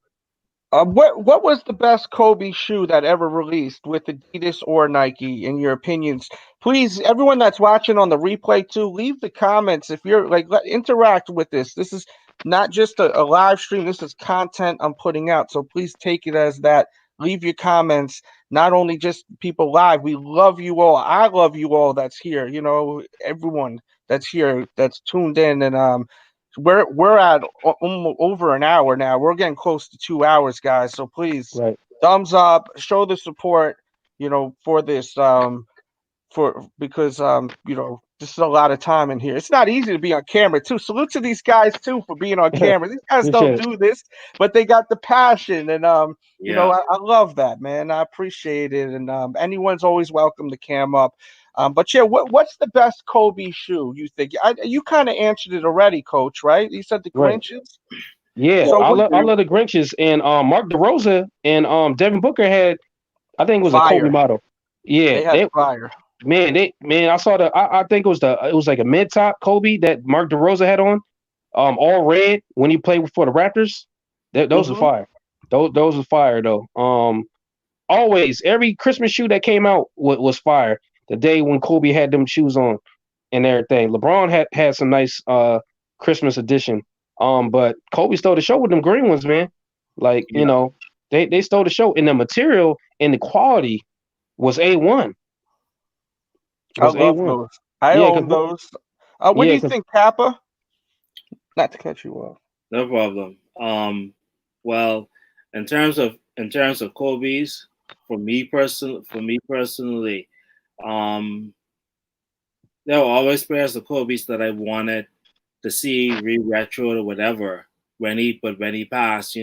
what was the best Kobe shoe that ever released with Adidas or Nike in your opinions? Please, everyone that's watching on the replay too, leave the comments if you're interact with this. This is not just a live stream. This is content I'm putting out. So please take it as that. Leave your comments. Not only just people live. We love you all. I love you all that's here. Everyone that's here that's tuned in, and we're at over an hour now. We're getting close to 2 hours, guys. So please, right, thumbs up, show the support, for this, because this is a lot of time in here. It's not easy to be on camera too. Salute to these guys too for being on camera. These guys don't appreciate it. do this, but they got the passion, and Yeah. I love that, man. I appreciate it, and anyone's always welcome to cam up. But yeah, what's the best Kobe shoe you think? You kind of answered it already, Coach. Right? You said the Right. Grinches. Yeah, So I what? love the Grinches and Mark DeRosa and Devin Booker had, I think it was a Kobe Fire. model. Yeah, They had fire. man, I saw I think it was like a mid top Kobe that Mark DeRosa had on, all red when he played for the Raptors. Those are Hmm. fire. Those are fire though. always every Christmas shoe that came out was fire. The day when Kobe had them shoes on and everything. LeBron had some nice Christmas edition. But Kobe stole the show with them green ones, man. Like, Yeah, they stole the show, and the material and the quality was A1. I Was love A1. those. I Yeah, own cause those. What do yeah, you 'cause- think, Kappa? Not to cut you off. no problem. Well, in terms of Kobe's, for me personally, um, there were always pairs of Kobe's that I wanted to see re-retro or whatever. When he passed,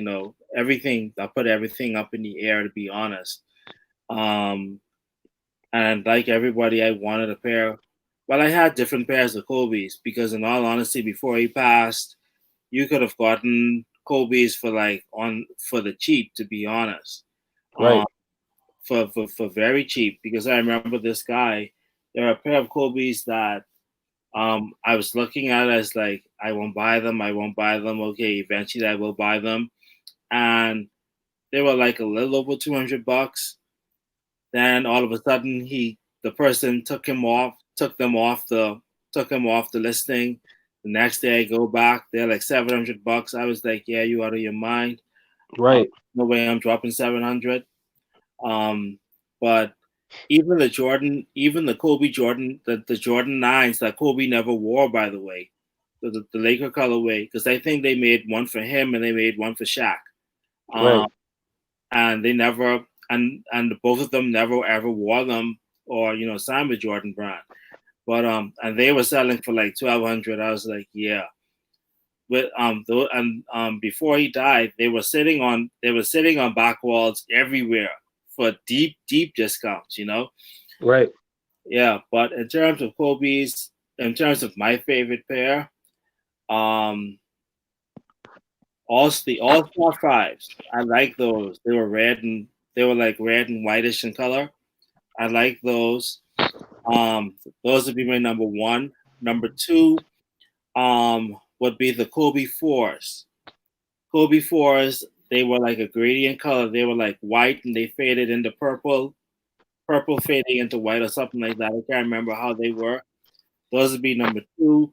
everything. I put everything up in the air, to be honest. Um, and like everybody, I wanted a pair. Well, I had different pairs of Kobe's because, in all honesty, before he passed, you could have gotten Kobe's for the cheap, to be honest. right, Um, for very cheap, because I remember this guy. There are a pair of Kobe's that I was looking at as like, I won't buy them. I won't buy them. Okay, eventually I will buy them, and they were like a little over $200. Then all of a sudden, the person took him off the listing. The next day I go back, they're like $700. I was like, yeah, you out of your mind. right, No way I'm dropping 700. Um, but even the Kobe Jordan, the Jordan 9s that Kobe never wore, by the way, the Laker colorway, because I think they made one for him and they made one for Shaq. right, Um, and they never, and both of them never ever wore them or signed with Jordan Brand. But and they were selling for like 1,200. I was like, yeah. But before he died, they were sitting on back walls everywhere for deep discounts. right. Yeah, but in terms of Kobe's, in terms of my favorite pair, um, all Star fives. I like those. They were like red and whitish in color. I like those. Those would be my number one. Number two, would be the Kobe fours. Kobe fours, they were like a gradient color. They were like white and they faded into purple, purple fading into white or something like that. I can't remember how they were. Those would be number two.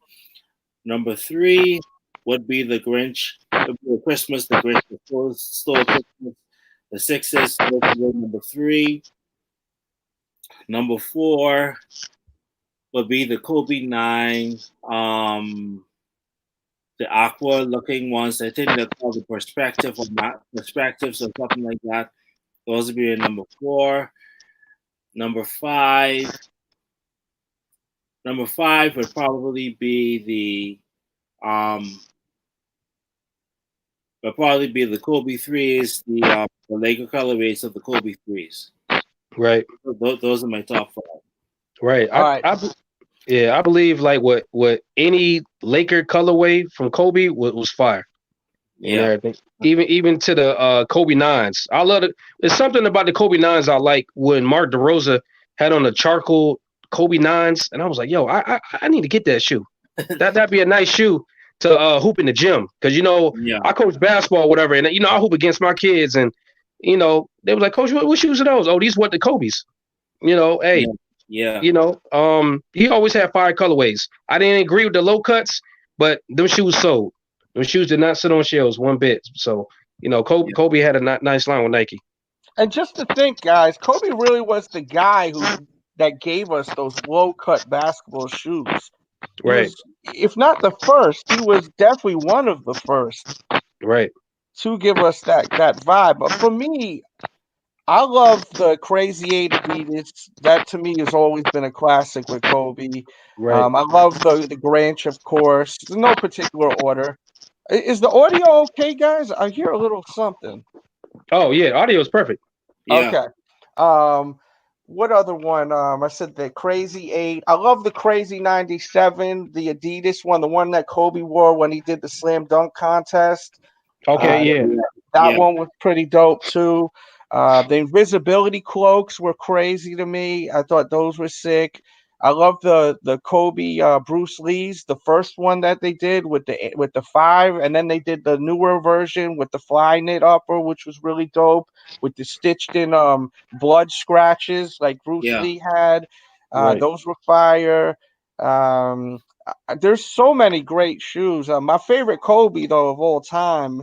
Number three would be the Grinch. Would be Christmas. The Grinch stole Christmas. The sixes. Those would be number three. Number four would be the Kobe 9. The aqua looking ones. I think they're called the perspective or not perspectives or something like that. Those would be number four. Number five. Number five would probably be um the Kobe threes, the Laker colorways of the Kobe threes. Right. Those are my top five. Right. All right. I believe like what any Laker colorway from Kobe was fire and Yeah, everything. Even to the Kobe 9s. I love it. There's something about the Kobe 9s I like when Mark DeRosa had on the charcoal Kobe 9s, and I was like, yo, I need to get that shoe. That'd be a nice shoe to hoop in the gym. Cause yeah, I coach basketball or whatever, and I hoop against my kids, and they was like, Coach, what shoes are those? Oh, these what the Kobe's. Hey, yeah, he always had fire colorways. I didn't agree with the low cuts, but them shoes sold. Them shoes did not sit on shelves one bit. So, yeah, Kobe had a nice line with Nike. And just to think, guys, Kobe really was the guy that gave us those low cut basketball shoes. He Right, was, if not the first, he was definitely one of the first right, to give us that vibe. But for me, I love the Crazy 8 Adidas. That to me has always been a classic with Kobe. right. I love the Granch, of course. In no particular order. Is the audio okay, guys? I hear a little something. Oh yeah, audio is perfect. yeah, Okay. Um, what other one? I said the Crazy 8. I love the Crazy 97, the Adidas one, the one that Kobe wore when he did the slam dunk contest. Okay, Uh, yeah, yeah, that yeah, one was pretty dope too. The invisibility cloaks were crazy to me. I thought those were sick. I love the Kobe Bruce Lee's, the first one that they did with the five, and then they did the newer version with the fly knit upper, which was really dope, with the stitched in blood scratches like Bruce Yeah, Lee had. Right. Those were fire. There's so many great shoes. My favorite Kobe though of all time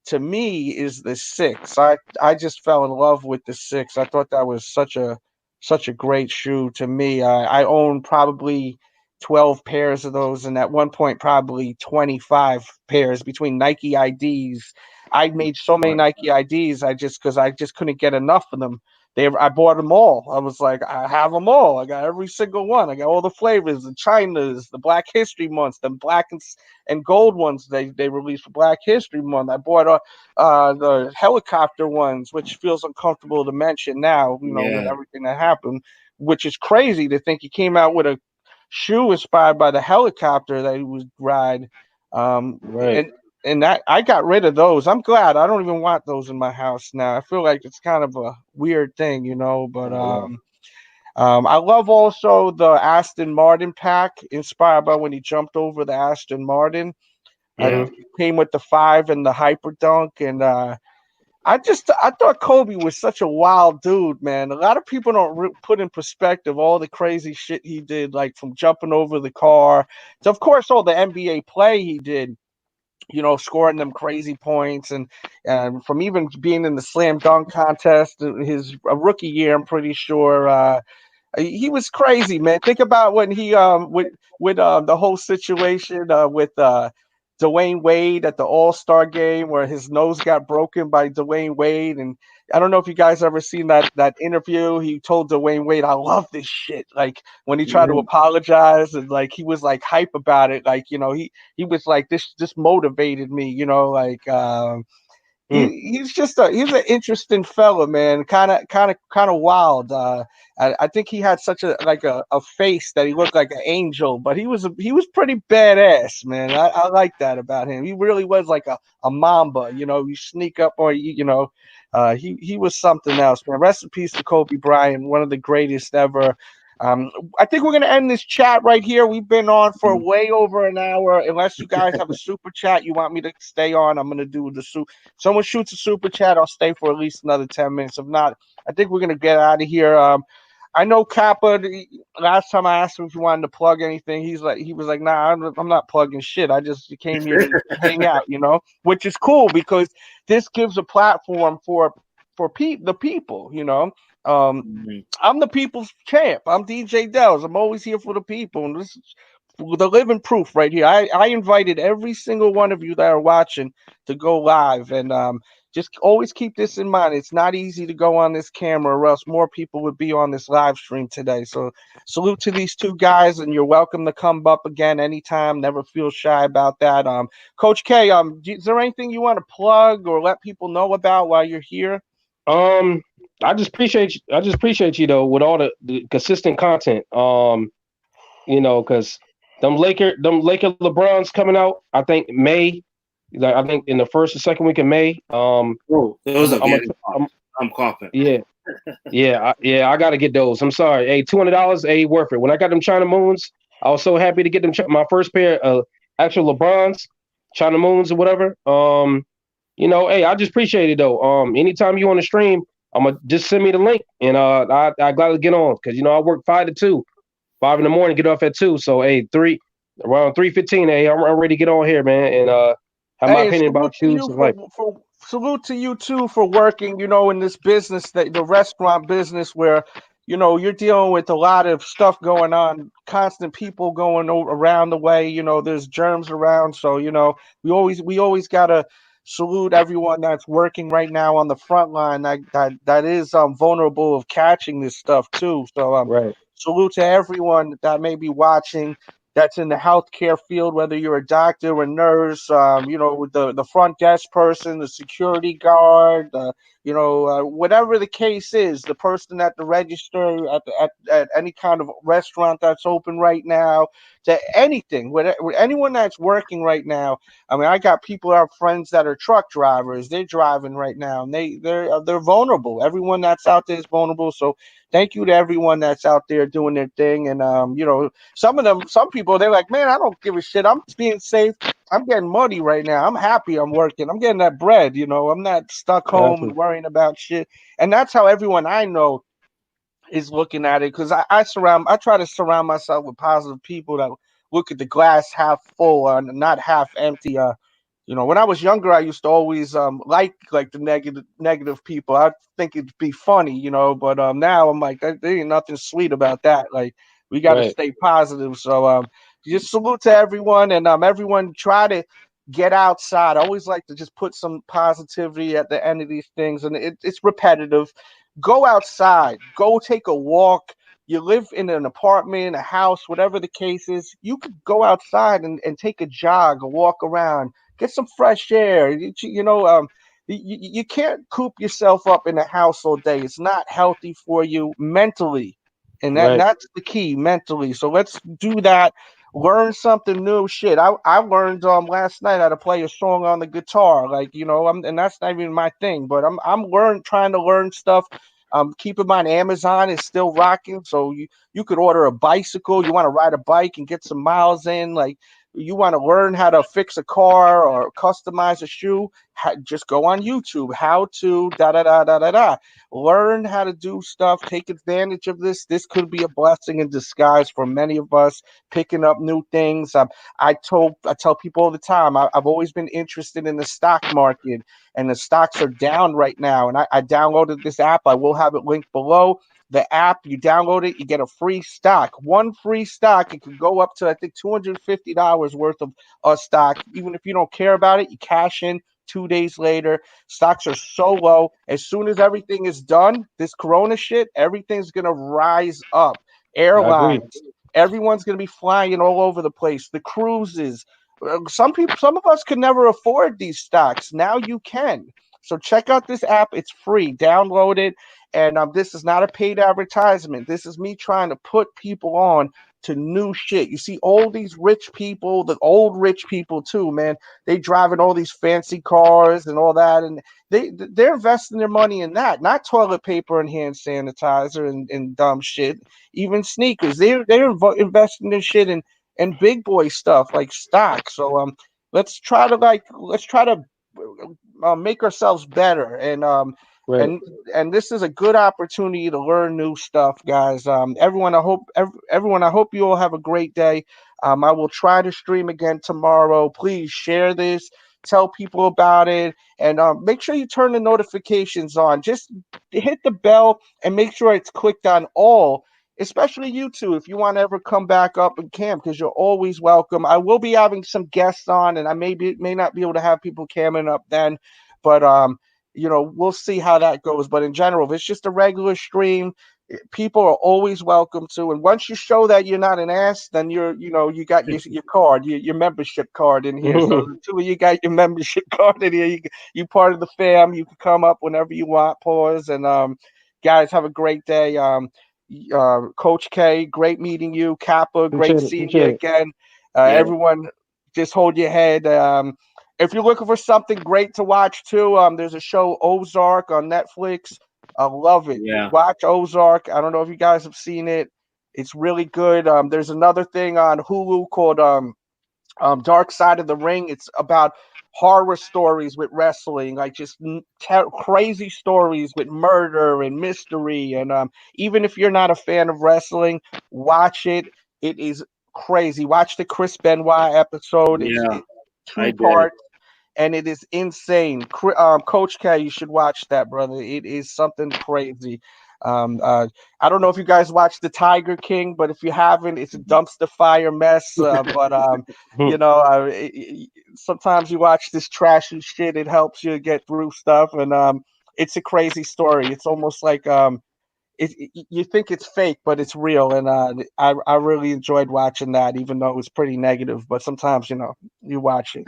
to me is the six. I just fell in love with the six. I thought that was such a great shoe to me. I own probably 12 pairs of those, and at one point probably 25 pairs between Nike IDs. I made so many right. Nike IDs. I just couldn't get enough of them. I bought them all. I was like, I have them all. I got every single one. I got all the flavors, the Chinas, the Black History Months, the black and gold ones they released for Black History Month. I bought the helicopter ones, which feels uncomfortable to mention now, with Yeah, everything that happened, which is crazy to think he came out with a shoe inspired by the helicopter that he would ride. Um, Right. and that I got rid of those. I'm glad I don't even want those in my house now. I feel like it's kind of a weird thing, but I know. I love also the Aston Martin pack inspired by when he jumped over the Aston Martin. yeah. It came with the five and the hyper dunk, and I thought Kobe was such a wild dude, man. A lot of people don't put in perspective all the crazy shit he did, like from jumping over the car to, of course, all the NBA play he did. Scoring them crazy points, and from even being in the slam dunk contest his rookie year, I'm pretty sure. He was crazy, man. Think about when he with the whole situation with Dwayne Wade at the All-Star game where his nose got broken by Dwayne Wade, and I don't know if you guys ever seen that interview. He told Dwayne Wade, "I love this shit." Like when he tried to Mhm. apologize, and like he was like hype about it. Like he was like this motivated me. Mm. He's an interesting fella, man. Kind of wild. I think he had such a face that he looked like an angel, but he was pretty badass, man. I like that about him. He really was like a mamba. You sneak up on you. He was something else, man. Rest in peace to Kobe Bryant, one of the greatest ever. I think we're gonna end this chat right here. We've been on for way over an hour. Unless you guys have a super chat you want me to stay on, I'm gonna do the super. Someone shoots a super chat, I'll stay for at least another 10 minutes. If not, I think we're gonna get out of here. I know Kappa. Last time I asked him if he wanted to plug anything, he was like, "Nah, I'm not plugging shit. I just came here to hang out, which is cool because this gives a platform for the people, Um, Mhm. I'm the people's champ. I'm DJ Delz. I'm always here for the people, and this is the living proof right here. I invited every single one of you that are watching to go live, and just always keep this in mind. It's not easy to go on this camera, or else more people would be on this live stream today. So salute to these two guys, and you're welcome to come up again anytime. Never feel shy about that. Coach K, is there anything you want to plug or let people know about while you're here? Um, I just appreciate you. I just appreciate you though with all the consistent content. Because them Laker LeBrons coming out. I think May. Like, I think in the first or second week of May. Oh, those are I'm a, getting popped. I'm I'm coughing. yeah. Yeah, I gotta get those. I'm sorry. Hey, $200, hey, worth it. When I got them China Moons, I was so happy to get them my first pair of actual LeBrons, China Moons or whatever. Hey, I just appreciate it though. Anytime you on the stream, I'm gonna just send me the link, and I gladly get on because I work 5 to 2, 5 in the morning, get off at 2. So hey, around 3:15, hey, I'm ready to get on here, man, and have my Hey, and opinion about shoes and life. salute to you too for working, in this business, the restaurant business where, you're dealing with a lot of stuff going on, constant people going around the way, there's germs around. So, we always gotta salute everyone that's working right now on the front line that is vulnerable of catching this stuff too. So Right. salute to everyone that may be watching that's in the healthcare field, whether you're a doctor or a nurse, with the front desk person, the security guard, whatever the case is, the person at the register at any kind of restaurant that's open right now, to anything, with anyone that's working right now. I mean, I got people, our friends that are truck drivers. They're driving right now, and they're vulnerable. Everyone that's out there is vulnerable. So thank you to everyone that's out there doing their thing. And some people, they're like, man, I don't give a shit. I'm being safe. I'm getting money right now. I'm happy I'm working. I'm getting that bread. I'm not stuck home and Exactly. worrying about shit. And that's how everyone I know is looking at it, because I try to surround myself with positive people that look at the glass half full and not half empty. When I was younger, I used to always like the negative people. I think it'd be funny, but now I'm like, there ain't nothing sweet about that. Like, we got to Right. stay positive. So just salute to everyone, and everyone try to get outside. I always like to just put some positivity at the end of these things, and it's repetitive. Go outside, go take a walk. You live in an apartment, a house, whatever the case is, you could go outside and take a jog, a walk around, get some fresh air. You can't coop yourself up in a house all day. It's not healthy for you mentally, and Right. that's the key, mentally. So let's do that. Learn something new. Shit, I learned last night how to play a song on the guitar. Like, and that's not even my thing, but I'm trying to learn stuff. Keep in mind, Amazon is still rocking, so you could order a bicycle. You want to ride a bike and get some miles in, like, you want to learn how to fix a car or customize a shoe, just go on YouTube. How to da da da da da da. Learn how to do stuff. Take advantage of this. This could be a blessing in disguise for many of us. Picking up new things. I tell people all the time. I've always been interested in the stock market, and the stocks are down right now. And I downloaded this app. I will have it linked below. The app, you download it, you get a free stock. One free stock, it could go up to, I think, $250 worth of a stock. Even if you don't care about it, you cash in 2 days later. Stocks are so low. As soon as everything is done, this corona shit, everything's gonna rise up. I agree. Airlines, everyone's gonna be flying all over the place. The cruises. Some of us could never afford these stocks. Now you can. So check out this app. It's free. Download it. And this is not a paid advertisement. This is me trying to put people on to new shit. You see, all these rich people, the old rich people too, man, they driving all these fancy cars and all that, and they're investing their money in that, not toilet paper and hand sanitizer and dumb shit. Even sneakers, investing their shit in big boy stuff like stock. So let's try to make ourselves better, Right. and and this is a good opportunity to learn new stuff, guys. Everyone, I hope you all have a great day. I will try to stream again tomorrow. Please share this, tell people about it, and make sure you turn the notifications on. Just hit the bell and make sure it's clicked on all, especially you two, if you want to ever come back up in camp, because you're always welcome. I will be having some guests on, and I may not be able to have people camming up then, but we'll see how that goes. But in general, if it's just a regular stream, people are always welcome to. And once you show that you're not an ass, then you got your card, your membership card in here. So the two of you got your membership card in here. You part of the fam. You can come up whenever you want. Pause. And guys, have a great day. Coach K, great meeting you. Kappa, great Appreciate it. seeing you Appreciate it. again. Yeah, Everyone, just hold your head. If you're looking for something great to watch too, there's a show Ozark on Netflix. I love it. yeah, Watch Ozark. I don't know if you guys have seen it. It's really good. There's another thing on Hulu called Dark Side of the Ring. It's about horror stories with wrestling, like just crazy stories with murder and mystery. And even if you're not a fan of wrestling, watch it. It is crazy. Watch the Chris Benoit episode. yeah. I Two did. parts, and it is insane. Coach K, you should watch that, brother. It is something crazy. Um, uh, I don't know if you guys watch The Tiger King, but if you haven't, it's a dumpster fire mess. But sometimes you watch this trashy shit. It helps you get through stuff, and it's a crazy story. It's almost like you think it's fake, but it's real, and I really enjoyed watching that, even though it was pretty negative. But sometimes, you watch it.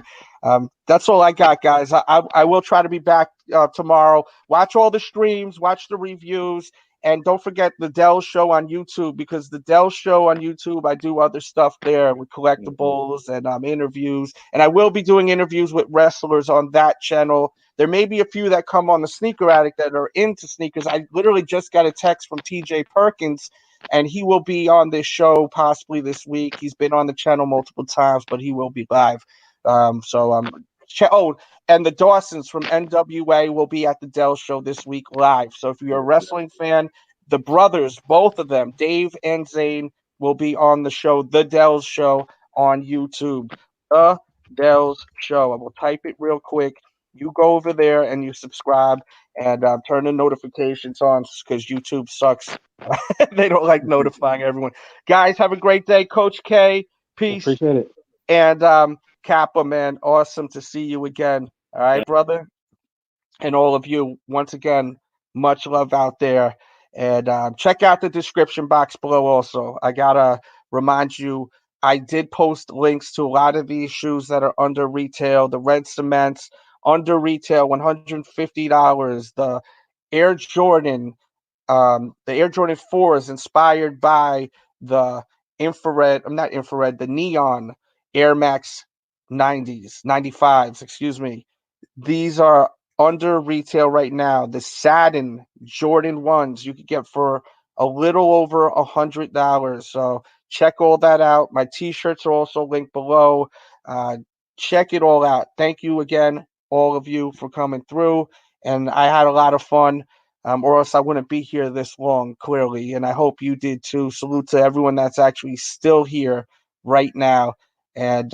That's all I got, guys. I will try to be back tomorrow. Watch all the streams, watch the reviews, and don't forget the Dell Show on YouTube, because the Dell Show on YouTube, I do other stuff there with collectibles and interviews, and I will be doing interviews with wrestlers on that channel. There may be a few that come on the Sneaker Addict that are into sneakers. I literally just got a text from TJ Perkins, and he will be on this show possibly this week. He's been on the channel multiple times, but he will be live. Oh, and the Dawsons from NWA will be at the Dell Show this week live. So if you're a wrestling fan, the brothers, both of them, Dave and Zane, will be on the show, The Dell's Show, on YouTube. The Dell's Show. I will type it real quick. You go over there and you subscribe, and turn the notifications on, because YouTube sucks. They don't like notifying everyone. Guys, have a great day. Coach K, peace. Appreciate it. And Kappa, man, awesome to see you again. All right, brother. And all of you, once again, much love out there. And check out the description box below also. I got to remind you, I did post links to a lot of these shoes that are under retail. The red cements, under retail, $150. The Air Jordan 4 is inspired by the not infrared, the neon Air Max 95s, excuse me. These are under retail right now. The satin Jordan 1s you could get for a little over $100. So check all that out. My t-shirts are also linked below. Uh, check it all out. Thank you again, all of you, for coming through. And I had a lot of fun, or else I wouldn't be here this long, clearly. And I hope you did too. Salute to everyone that's actually still here right now. And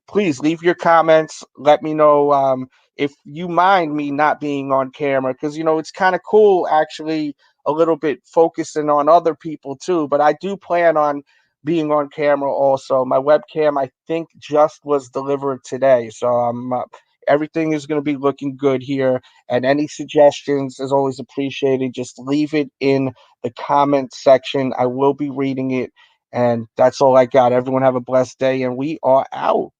please leave your comments. Let me know if you mind me not being on camera, because it's kind of cool actually, a little bit focusing on other people too. But I do plan on being on camera also. My webcam, I think, just was delivered today, so everything is going to be looking good here. And any suggestions is always appreciated. Just leave it in the comment section. I will be reading it. And that's all I got. Everyone have a blessed day, and we are out.